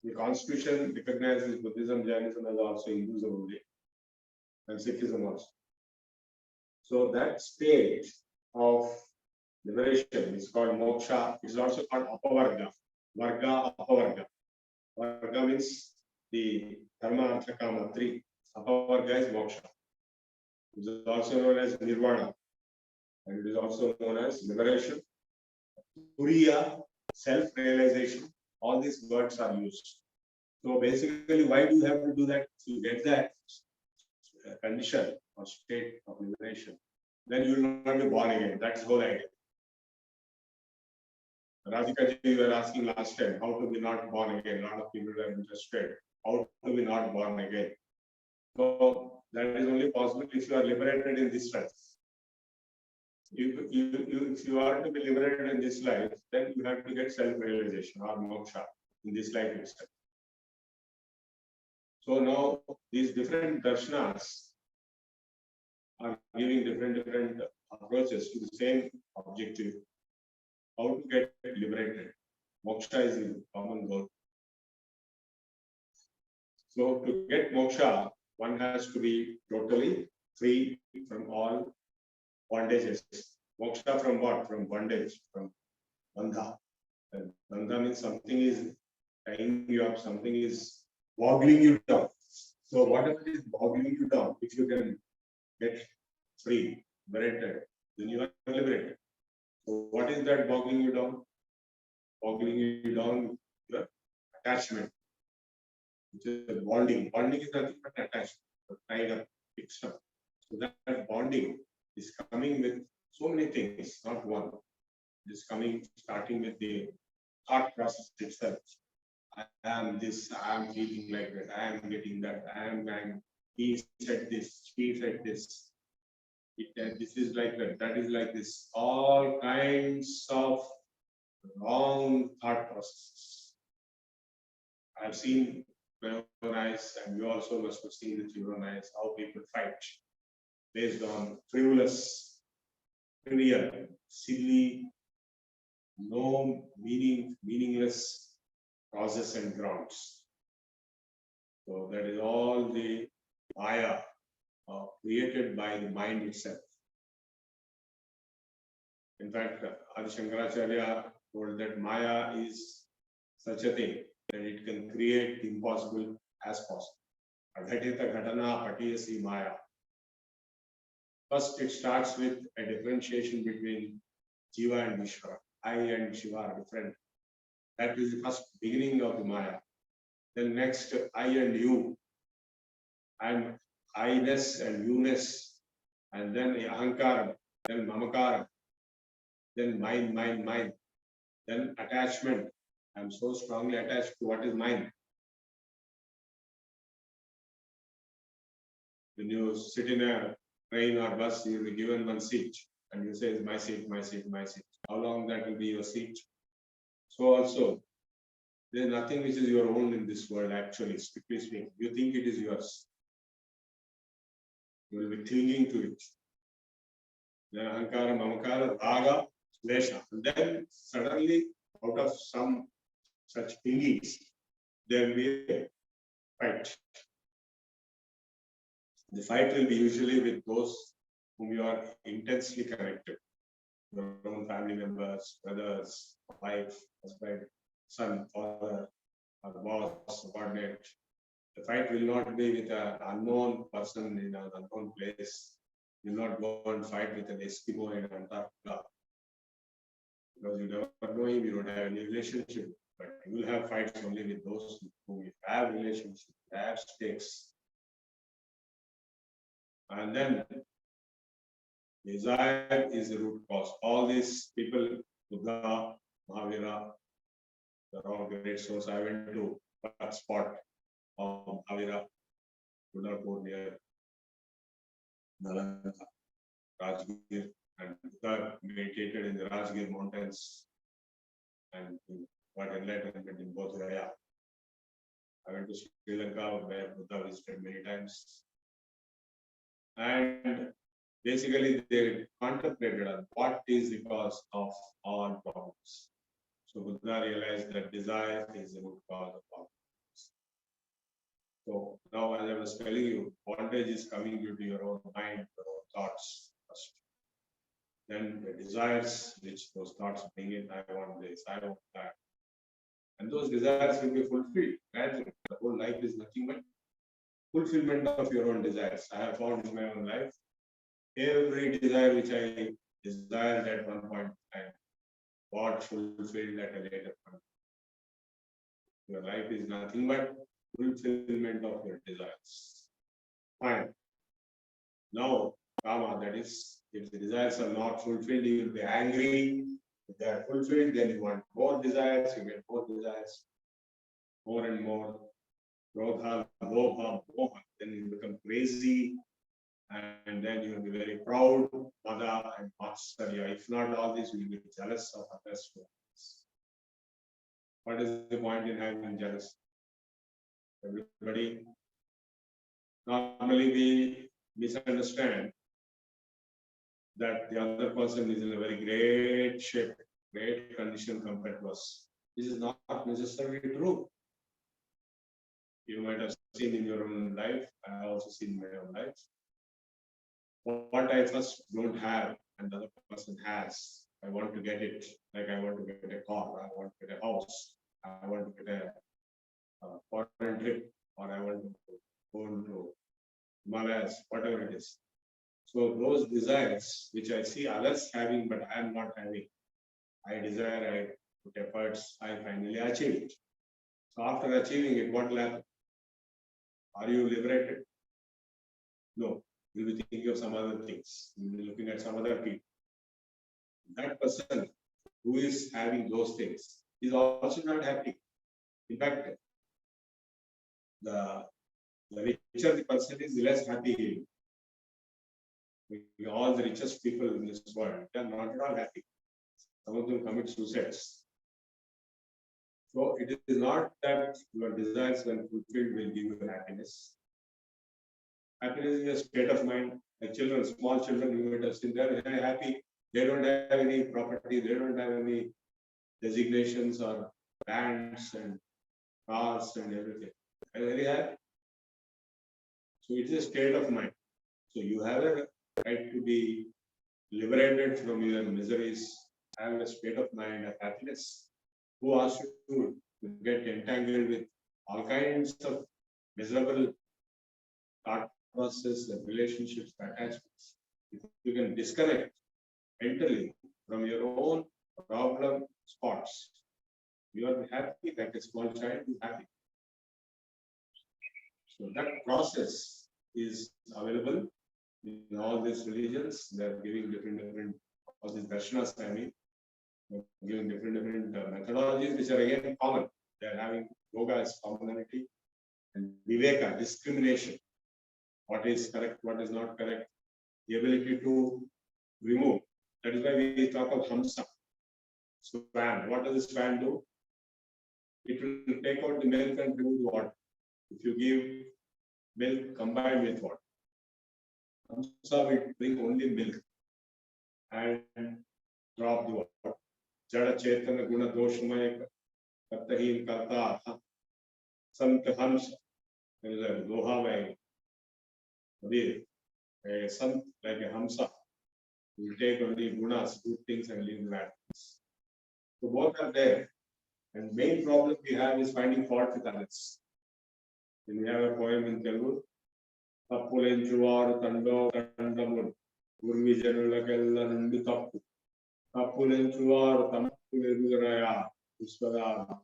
The constitution recognizes Buddhism, Jainism as also Hinduism only, and Sikhism also. So that state of liberation is called moksha. It is also called apavarga. Varga, apavarga. Varga means the Dharma, Artha, Kama, three. Apavarga is moksha. It is also known as nirvana. And it is also known as liberation. Turiya, self-realization. All these words are used. So basically, why do you have to do that? To get that condition or state of liberation, then you will not be born again. That's the whole idea. Radhika ji, you were asking last time, how to be not born again? A lot of people are interested. How to be not born again? So that is only possible if you are liberated in this life. If you are to be liberated in this life, then you have to get self-realization or moksha in this life itself. So now these different darshanas are giving different approaches to the same objective. How to get liberated. Moksha is the common goal. So to get moksha, one has to be totally free from all bondages. Moksha from what? From bondage, from bandha. And bandha means something is tying you up, something is boggling you down. So whatever is boggling you down, if you can get free, liberated, then you are liberated. So what is that boggling you down? Boggling you down, your attachment, which is bonding. Bonding is nothing but attachment, tied up, fixed up. So that bonding is coming with so many things, not one. It is coming, starting with the thought process itself. I am this, I am feeling like that, I am getting that, I am, he said this, she said this. This is like that is like this. All kinds of wrong thought processes. I've seen my own eyes, and you also must have seen with your own eyes, how people fight based on frivolous, trivial, silly, no meaningless causes and grounds. So that is all the Maya created by the mind itself. In fact, Adi Shankaracharya told that Maya is such a thing that it can create the impossible as possible. Adhatita ghatana patiyasi Maya. First, it starts with a differentiation between Jiva and Vishwara. I and Shiva are different. That is the first beginning of the Maya. Then next, I and you, and I-ness and you-ness, and then Ahankara, then Mamakara, then mine, then attachment. I'm so strongly attached to what is mine. When you sit in a train or bus, you'll be given one seat, and you say, my seat, my seat, my seat. How long that will be your seat? So also, there's nothing which is your own in this world, actually, strictly speaking. You think it is yours. You will be clinging to it. Then Ahankara, Mamakara, Raga, Lesha. And then suddenly, out of some such clingings, there will be a fight. The fight will be usually with those whom you are intensely connected. Your own family members, brothers, wife, husband, son, father, or boss, subordinate. The fight will not be with an unknown person in an unknown place. You will not go and fight with an Eskimo in Antarctica. Because you never know him, you don't have any relationship. But you will have fights only with those whom you have relationships, have stakes. And then desire is the root cause. All these people, Buddha, Mahavira, they're all great souls. I went to that spot of Mahavira, Buddhapur near Nalanda, Rajgir, and Buddha meditated in the Rajgir mountains and got enlightenment in both areas. I went to Sri Lanka where Buddha visited many times. And basically, they contemplated on what is the cause of all problems. So Buddha realized that desire is the root cause of all problems. So now, as I was telling you, bondage is coming due to your own mind, your own thoughts first. Then the desires which those thoughts bring in, I want this, I want that. And those desires will be fulfilled. Gradually, the whole life is nothing but fulfillment of your own desires. I have found in my own life, every desire which I desired at one point in time, got fulfilled at a later point. Your life is nothing but fulfillment of your desires. Fine. Now, karma, that is, if the desires are not fulfilled, you will be angry. If they are fulfilled, then you want more desires, you get more desires, more and more. Krodha, lobha, moha, then you become crazy, and then you will be very proud, mada and matsarya. If not all this, you will be jealous of others. What is the point in having jealous? Everybody, normally we misunderstand that the other person is in a very great shape, great condition compared to us. This is not necessarily true. You might have seen in your own life, I have also seen in my own life. What I first don't have and the other person has, I want to get it. Like I want to get a car, I want to get a house, I want to get a foreign trip, or I want to go into Himalayas, whatever it is. So those desires which I see others having but I am not having, I desire, I put efforts, I finally achieve it. So after achieving it, what will happen? Are you liberated? No. You'll be thinking of some other things. You'll be looking at some other people. That person who is having those things is also not happy. In fact, the richer the person is, the less happy he is. All the richest people in this world, they are not at all happy. Some of them commit suicides. So it is not that your desires, when fulfilled, will give you happiness. Happiness is a state of mind. Like children, small children, you might have seen, they are very happy. They don't have any property, they don't have any designations or lands and cars and everything. They are very happy. So it is a state of mind. So you have a right to be liberated from your miseries, have a state of mind of happiness. Who asks you to get entangled with all kinds of miserable thought process and relationships, attachments? If you can disconnect mentally from your own problem spots, you are happy like a small child is happy. So that process is available in all these religions. They are giving different all these darshanas, I mean, giving different methodologies which are again common. They are having yoga as commonality and viveka, discrimination. What is correct, what is not correct, the ability to remove. That is why we talk of hamsa, swan. What does the swan do? It will take out the milk and remove the water. If you give milk combined with water, hamsa will bring only milk and drop the water. Jada Chaitanya Guna Doshamaya Kartahin Karta Sant Hamsa. There is a Doha by a Sant like a Hamsa. We take only gunas, good things, and leave bad things. So both are there. And main problem we have is finding fault with others. And we have a poem in Telugu. Tappulenchuvaru tando tandamuru Gurvi janulakella nundu tappu. Tappulenchuvaru tamappu erugaraya Vishwada.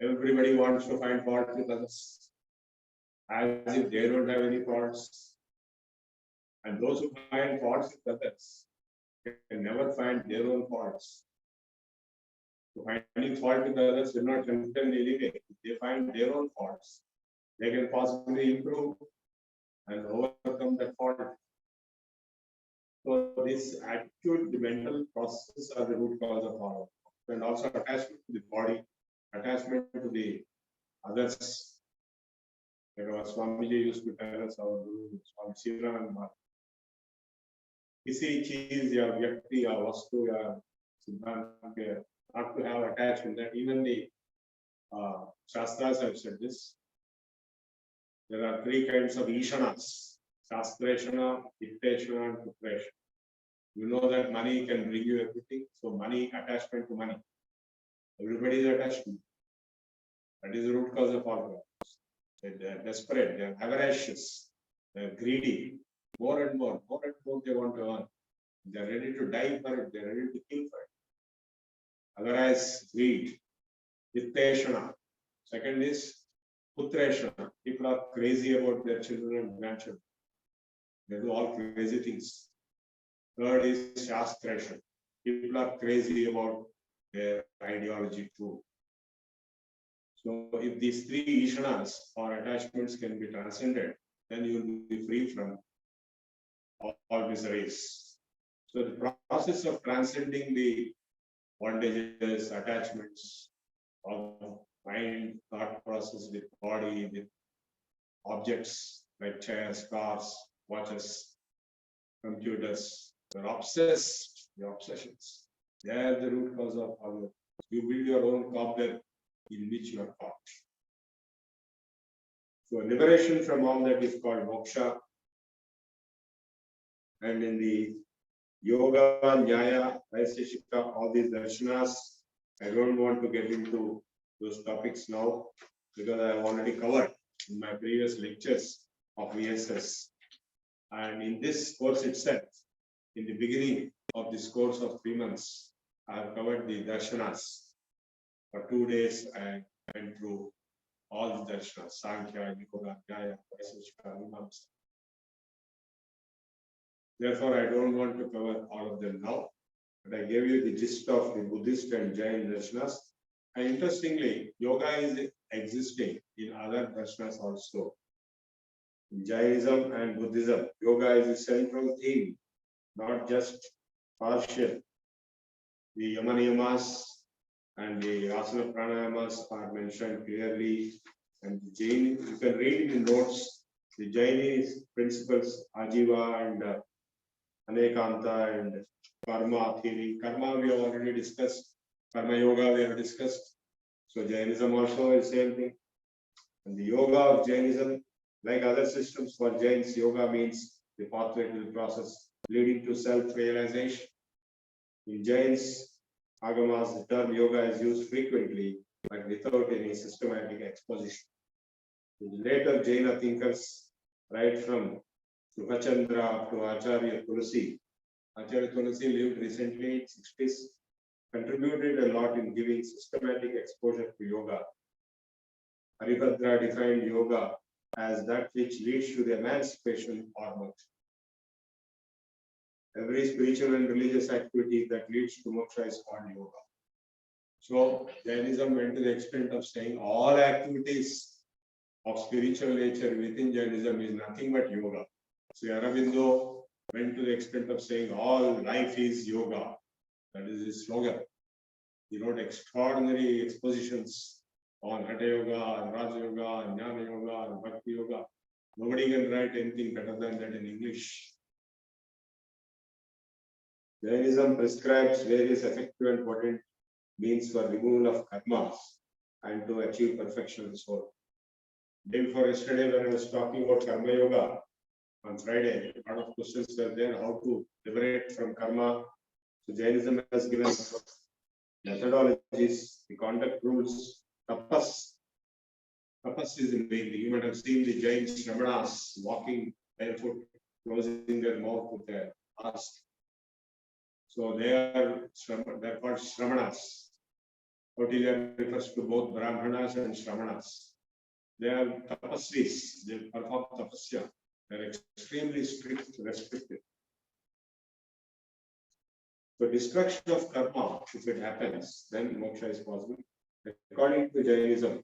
Everybody wants to find fault with others, as if they don't have any faults. And those who find faults with others can never find their own faults. So finding fault with others will not help them in any way. If they find their own faults, they can possibly improve and overcome that fault. So this attitude, the mental processes are the root cause of all. And also attachment to the body, attachment to the others. Like our Swamiji used to tell us, our Guru, Swami Sivaram, किसी चीज या व्यक्ति या वस्तु या सिद्धांत के not to have attachment. That even the Shastras have said this. There are three kinds of ishanas: Shastreshana, Hitteshana, and Putreshana. You know that money can bring you everything. So money, attachment to money. Everybody is attached to it. That is the root cause of all problems. They are desperate, they are avaricious, they are greedy. More and more they want to earn. They are ready to die for it, they are ready to kill for it. Otherwise, greed. Hitteshana. Second is Putreshana. People are crazy about their children and grandchildren. They do all crazy things. Third is Shastreshana. People are crazy about their ideology too. So if these three ishanas or attachments can be transcended, then you will be free from all miseries. So the process of transcending the bondages, attachments of mind, thought process with body, with objects like chairs, cars, watches, computers, you're obsessed, your obsessions. They are the root cause of all. You build your own cobweb in which you are caught. So liberation from all that is called moksha. And in the yoga, nyaya, vaiseshika, all these darshanas, I don't want to get into those topics now because I have already covered in my previous lectures of VSS. And in this course itself, in the beginning of this course of 3 months, I have covered the darshanas. For 2 days, I went through all the darshanas, Sankhya, Yoga, Nyaya, Vaiseshika, Mimamsa. Therefore, I don't want to cover all of them now. but I gave you the gist of the Buddhist and Jain darshanas. And interestingly, yoga is existing in other darshanas also. In Jainism and Buddhism, yoga is a central theme, not just partial. The Yama-niyamas and the asana pranayamas are mentioned clearly, and the Jain, you can read in the notes, the Jainese principles, Ajiva and Anekanta and Karma theory. Karma we have already discussed, Karma Yoga we have discussed. So Jainism also is same thing. And the yoga of Jainism, like other systems for Jains, yoga means the pathway to the process leading to self-realization. In Jains, Agamas, the term yoga is used frequently, but without any systematic exposition. The later Jaina thinkers, right from Sukhachandra to Acharya Tulsi. Acharya Tulsi lived recently in 60s, contributed a lot in giving systematic exposure to yoga. Haribhadra defined yoga as that which leads to the emancipation or moksha. Every spiritual and religious activity that leads to moksha is called yoga. So Jainism went to the extent of saying all activities of spiritual nature within Jainism is nothing but yoga. So Aurobindo went to the extent of saying all life is yoga. That is his slogan. He wrote extraordinary expositions on Hatha Yoga, and Raja Yoga, and Jnana Yoga, and Bhakti Yoga. Nobody can write anything better than that in English. Jainism prescribes various effective and potent means for removal of karmas and to achieve perfection of the soul. Day before yesterday, when I was talking about Karma Yoga on Friday, a lot of questions were there how to liberate from karma. So Jainism has given methodologies, the conduct rules, tapas. Tapas is the main thing. You might have seen the Jain Shramanas walking barefoot, closing their mouth with their mask. So they're called Shramanas. Kautilya refers to both Brahmanas and Shramanas. They are tapasvis, they perform tapasya. They're extremely strict, restricted. So destruction of karma, if it happens, then moksha is possible. According to Jainism,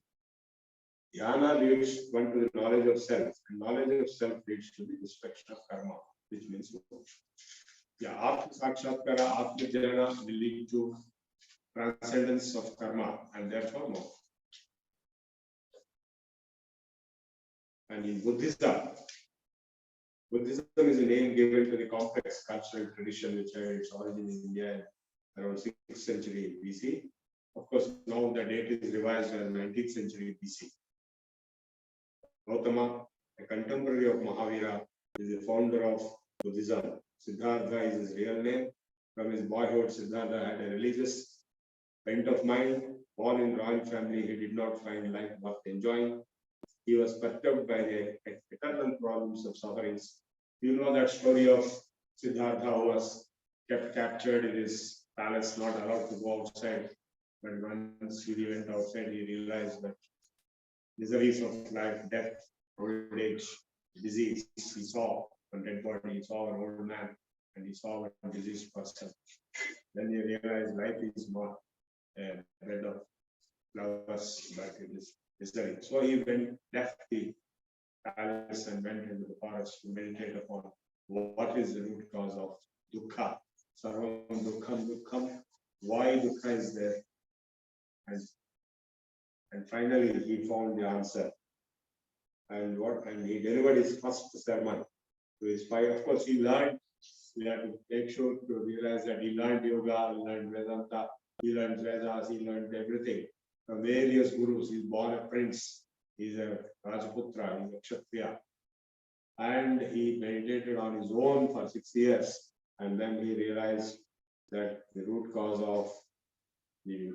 jnana leads one to the knowledge of self, and knowledge of self leads to the destruction of karma, which means moksha. Yeah, after sakshatkara, after jnana will lead to transcendence of karma, and therefore moksha. And in Buddhism is a name given to the complex cultural tradition which had its origin in India around 6th century BC. Of course, now the date is revised as 19th century BC. Gautama, a contemporary of Mahavira, is the founder of Buddhism. Siddhartha is his real name. From his boyhood, Siddhartha had a religious bent of mind. Born in royal family, he did not find life worth enjoying. He was perturbed by the eternal problems of sufferings. You know that story of Siddhartha who was kept captured in his palace, not allowed to go outside. But once he went outside, he realized that miseries of life, death, old age, disease. He saw a dead body, he saw an old man, and he saw a diseased person. Then he realized life is not a bed of flowers, but it is misery. So he left the palace and went into the forest to meditate upon what is the root cause of dukkha. Sarvam dukkham dukkham. Why dukkha is there? And finally he found the answer. And he delivered his first sermon to his wife. Of course, he learned. We have to make sure to realize that he learned yoga, he learned Vedanta, he learned Vedas, he learned everything from various gurus. He's born a prince. He's a Rajaputra, he's a Kshatriya. And he meditated on his own for 6 years. And then he realized that the root cause of the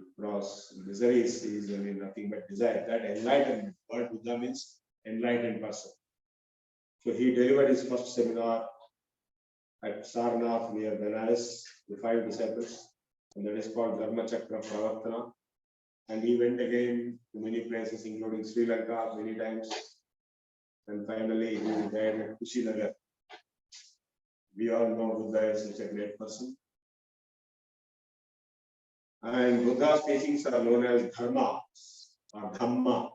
miseries is nothing but desire. That enlightenment, word Buddha means enlightened person. So he delivered his first seminar at Sarnath near Benares, the 5 disciples, and that is called Dharma Chakra Pravartana. And he went again to many places, including Sri Lanka, many times. And finally, he died at Kushinagar. We all know Buddha is such a great person. And Buddha's teachings are known as Dharma or Dhamma.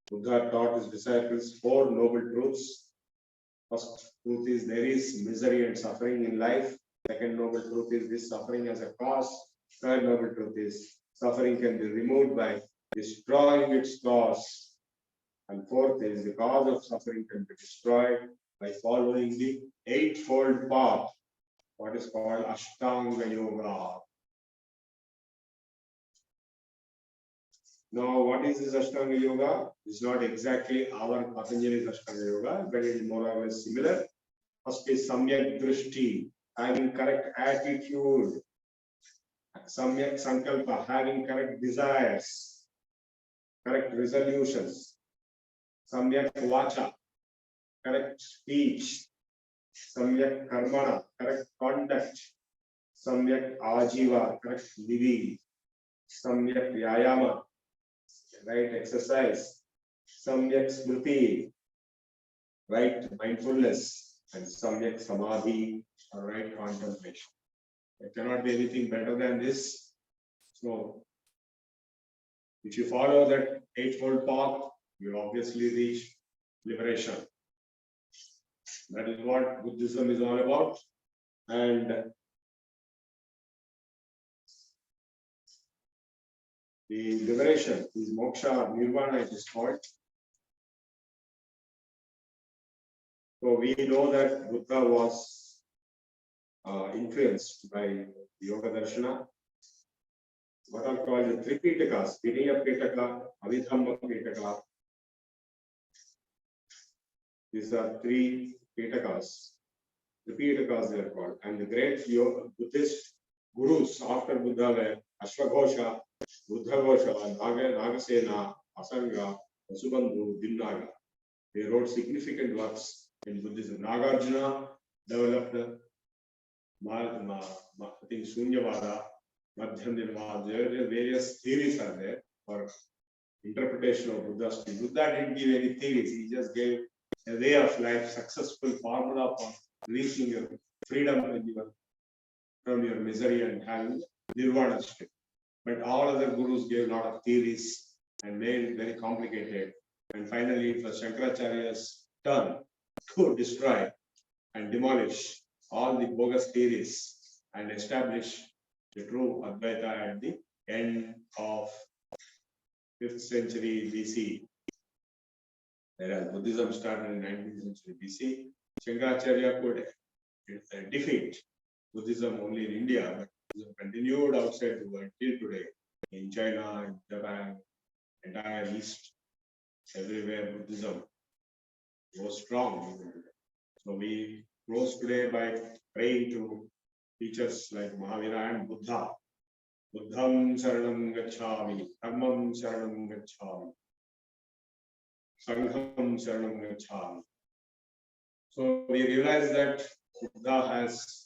Buddha taught his disciples 4 noble truths. First truth is there is misery and suffering in life. Second noble truth is this suffering as a cause. Third noble truth is suffering can be removed by destroying its cause. And fourth is the cause of suffering can be destroyed by following the eightfold path, what is called Ashtanga Yoga. Now, what is this Ashtanga Yoga? It's not exactly our Patanjali's Ashtanga Yoga, but it is more or less similar. First is Samyak Drishti, having correct attitude. Samyak Sankalpa, having correct desires, correct resolutions. Samyak Vacha, correct speech. Samyak Karmana, correct conduct. Samyak Ajiva, correct living. Samyak Vyayama, right exercise. Samyak Smriti, right mindfulness. And Samyak Samadhi, or right contemplation. There cannot be anything better than this. So, if you follow that eightfold path, you will obviously reach liberation. That is what Buddhism is all about. And the liberation is moksha, nirvana, it is called. So we know that Buddha was influenced by Yoga Darshana. What are called the three Pitakas, Vinaya Pitaka, Abhidhamma Pitaka. These are 3 Pitakas. The Pitakas they are called. And the great Buddhist gurus after Buddha were Ashvaghosha, Buddhaghosha, Nagasena, Asanga, Vasubandhu, Dimnaga. They wrote significant works in Buddhism. Nagarjuna developed I think Sunyavada, Madhyam Nirvana. There are various theories are there for interpretation of Buddha's teaching. Buddha didn't give any theories, he just gave a way of life, successful formula for reaching your freedom from your misery and having nirvana state. But all other gurus gave a lot of theories and made it very complicated. And finally, it was Shankaracharya's turn to destroy and demolish all the bogus theories and establish the true Advaita at the end of 5th century BC. Whereas Buddhism started in 19th century BC, Shankaracharya could defeat Buddhism only in India, but Buddhism continued outside the world till today, in China, in Japan, entire East, everywhere Buddhism was strong. So we close today by praying to teachers like Mahavira and Buddha. Buddham Sharanam Gacchami, Dhammam Sharanam Gacchami, Sangham Sharanam Gacchami. So we realize that Buddha has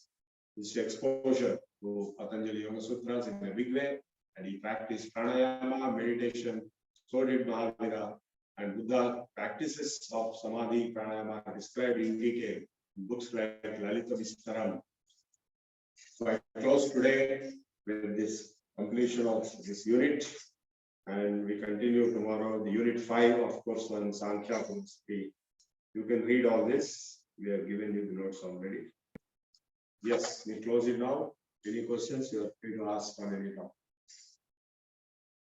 this exposure to Patanjali Yoga Sutras in a big way, and he practiced pranayama, meditation. So did Mahavira. And Buddha practices of samadhi pranayama are described in detail in books like Lalita Vistaram. So I close today with this completion of this unit, and we continue tomorrow. The unit 5, of course, on Sankhya philosophy. You can read all this. We have given you the notes already. Yes, we close it now. Any questions you are free to ask on any topic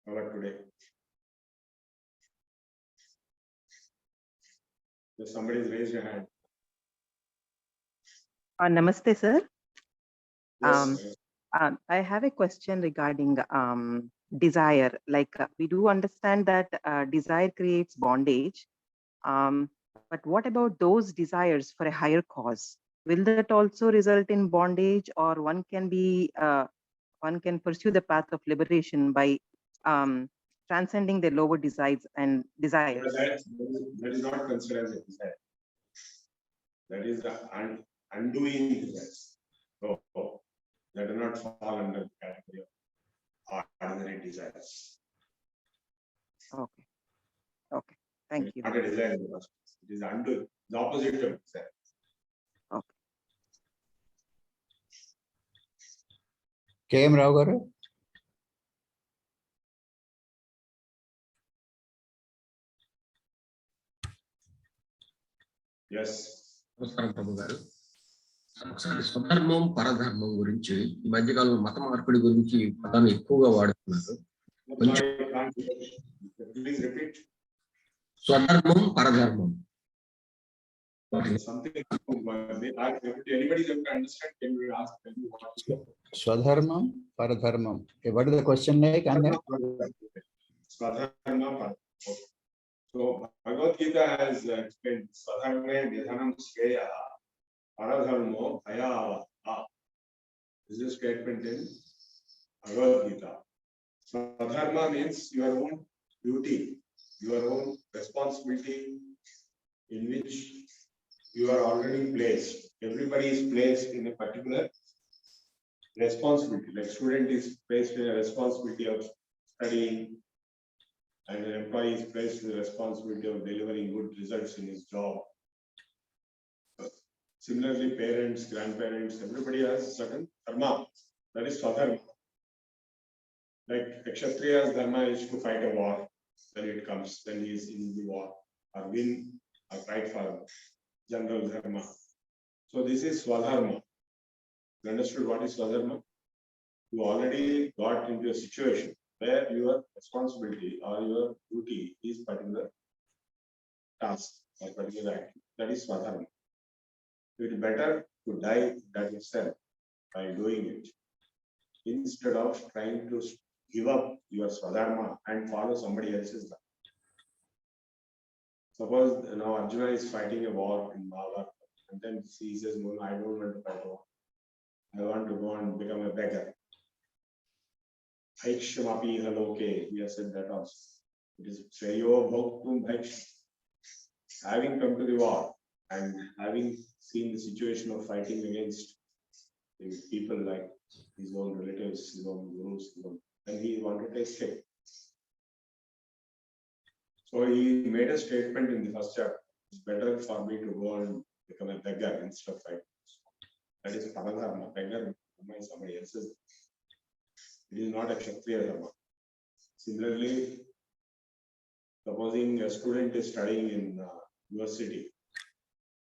covered today. If somebody's raised your hand. Namaste, sir. Yes. I have a question regarding desire. Like we do understand that desire creates bondage. But what about those desires for a higher cause? Will that also result in bondage, or one can pursue the path of liberation by transcending the lower desires and desires? That is not considered as a desire. That is the undoing desires. So that do not fall under the category of ordinary desires. Okay. Okay. Thank you. Not a desire in the first place. It is undoing, the opposite of desire. Okay. K.M. Rao garu? Yes. నమస్కారం ప్రభు గారు. ఒకసారి స్వధర్మం పరధర్మం గురించి ఈ మధ్యకాలంలో మత మార్పిడి గురించి ఈ పదాన్ని ఎక్కువగా వాడుతున్నారు. Please repeat. స్వధర్మం పరధర్మం. Something anybody able to understand? Can we ask? Swadharmam, Paradharmam. Okay, what is the question like? Swadharma. So Bhagavad Gita has explained Swadharme Nidhanam Shreya Paradharmo Bhayava. This is a statement in Bhagavad Gita. Swadharma means your own duty, your own responsibility in which you are already placed. Everybody is placed in a particular responsibility. Like student is placed in a responsibility of studying, and an employee is placed in the responsibility of delivering good results in his job. Similarly, parents, grandparents, everybody has certain dharma. That is swadharma. Like a Kshatriya's dharma is to fight a war when it comes, when he is in the war, or win or fight for general dharma. So this is swadharma. You understood what is swadharma? You already got into a situation where your responsibility or your duty is particular task or particular act. That is swadharma. It is better to die that itself by doing it instead of trying to give up your swadharma and follow somebody else's dharma. Suppose now Arjuna is fighting a war in Mahabharata, and then he says, "No, I don't want to fight a war. I want to go and become a beggar." Bhaikshamapi haloke, he has said that also. It is Shreyo Bhoktum Bhaiksham. Having come to the war and having seen the situation of fighting against people like his own relatives, his own gurus, and he wanted to escape. So he made a statement in the first chapter: "It's better for me to go and become a beggar instead of fighting." That is paradharma. Beggar is somebody else's. It is not a Kshatriya dharma. Similarly, supposing a student is studying in university,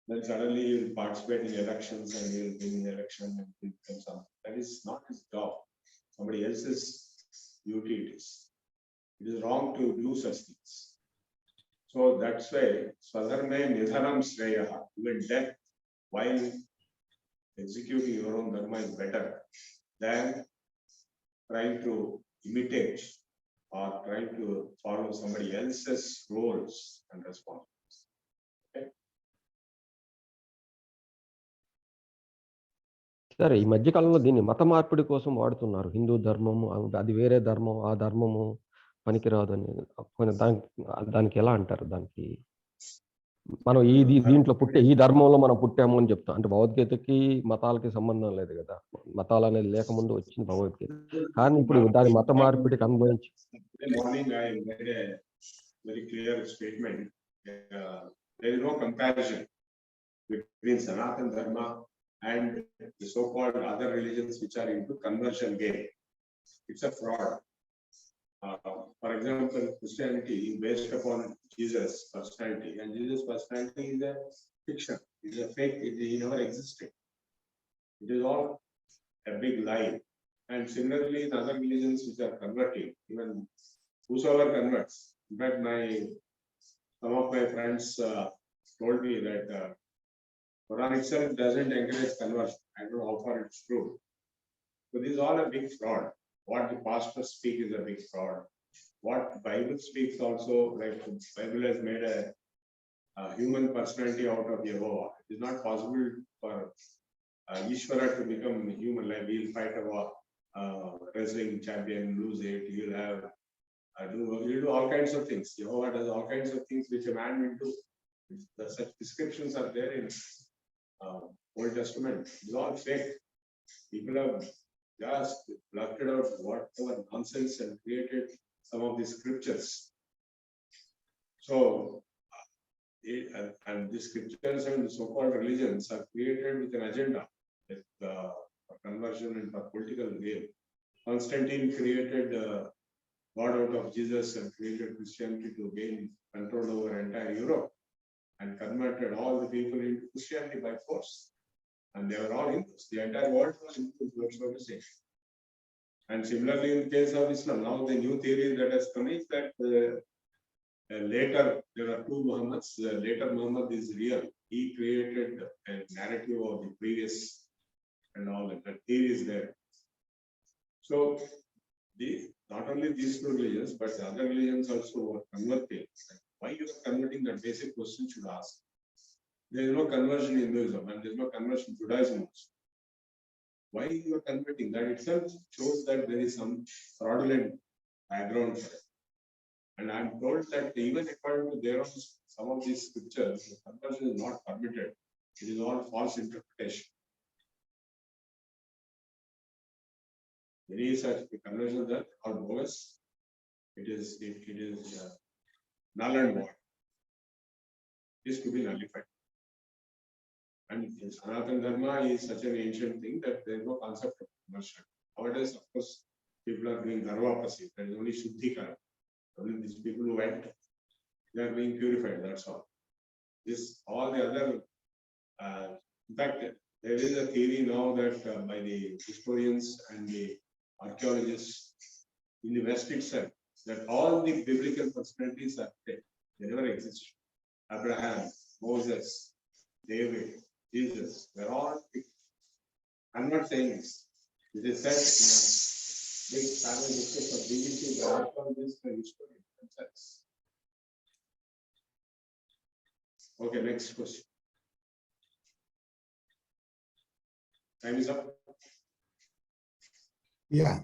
then suddenly he will participate in elections and he will win the election and become something. That is not his job. Somebody else's duty it is. It is wrong to do such things. So that's why Swadharme Nidhanam Shreyaha. Even death while executing your own dharma is better than trying to imitate or trying to follow somebody else's roles and responsibilities. Okay? సరే, ఈ మధ్యకాలంలో దీన్ని మత మార్పిడి కోసం వాడుతున్నారు. హిందూ ధర్మము అది వేరే ధర్మం, ఆ ధర్మము పనికిరాదు అని. దానికి ఎలా అంటారు? దానికి మనం దీంట్లో ఈ ధర్మంలో మనం పుట్టాము అని చెప్తాం. అంటే భగవద్గీతకి మతాలకి సంబంధం లేదు కదా. మతాలు అనేది లేకముందు వచ్చింది భగవద్గీత. కానీ ఇప్పుడు దాని మత మార్పిడికి అనుభవించి morning I made a very clear statement. There is no comparison between Sanaatana Dharma and the so-called other religions which are into conversion game. It's a fraud. For example, Christianity is based upon Jesus' personality, and Jesus' personality is a fiction. It is a fake. He never existed. It is all a big lie. And similarly, in other religions which are converting, even whosoever converts. In fact, some of my friends told me that Quran itself doesn't encourage conversion. I don't know how far it's true. So this is all a big fraud. What the pastors speak is a big fraud. What Bible speaks also, like the Bible has made a human personality out of Jehovah. It is not possible for Ishvara to become human. Like he'll fight a war, wrestling champion, lose it. He'll have he'll do all kinds of things. Jehovah does all kinds of things which a man will do. Such descriptions are there in Old Testament. It's all fake. People have just blurted out whatever nonsense and created some of the scriptures. So, and the scriptures and the so-called religions are created with an agenda, for conversion and for political gain. Constantine created God out of Jesus and created Christianity to gain control over entire Europe. and converted all the people into Christianity by force. And they were all Hindus. The entire world was Hindus, so to say. And similarly, in the case of Islam, now the new theory that has come is that later there are two Muhammads. Later Muhammad is real. He created a narrative of the previous and all that. That theory is there. So not only these two religions, but the other religions also were converting. Why you are converting? That basic question should ask. There is no conversion in Hinduism and there is no conversion in Judaism also. Why you are converting? That itself shows that there is some fraudulent background for it. And I am told that even according to their own, some of these scriptures, the conversion is not permitted. It is all false interpretation. Many such conversions that are bogus. It is null and void. It is to be nullified. And Sanaatana Dharma is such an ancient thing that there is no concept of conversion. Nowadays, of course, people are doing Dharmapasi. There is only Shuddhikara. Only these people who went, they are being purified. That's all. This all the other. In fact, there is a theory now that by the historians and the archaeologists in the West itself, that all the biblical personalities are fake. They never exist. Abraham, Moses, David, Jesus, they're all fake. I'm not saying this. It is said in a big panel discussion of BBC, the archaeologists and historians themselves. Okay, next question. Time is up. Yeah.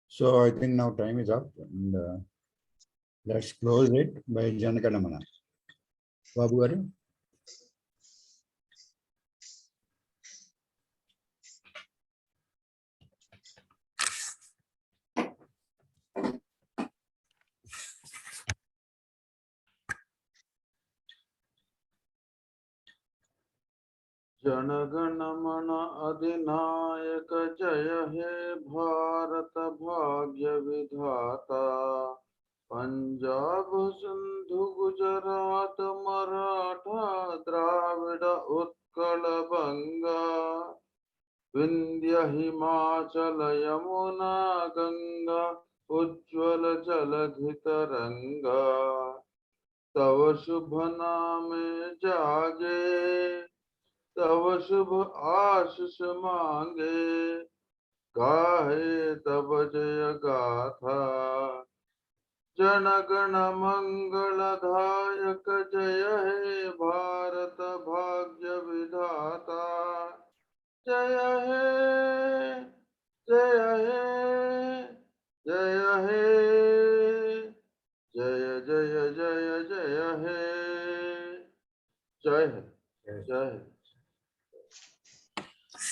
So I think now time is up, and let's close it by Janaganamana. Prabhu garu. जनगण मन अधिनायक जय हे भारत भाग्य विधाता पंजाब सिंधु गुजरात मराठा द्राविड उत्कल बंगा विंध्य हिमाचल यमुना गंगा उज्ज्वल जलधि तरंगा तव शुभ नामे जागे तव शुभ आशीष मांगे गाहे तब जय गाथा जनगण मंगलदायक जय हे भारत भाग्य विधाता जय हे जय हे जय हे जय जय जय जय हे जय हे जय हे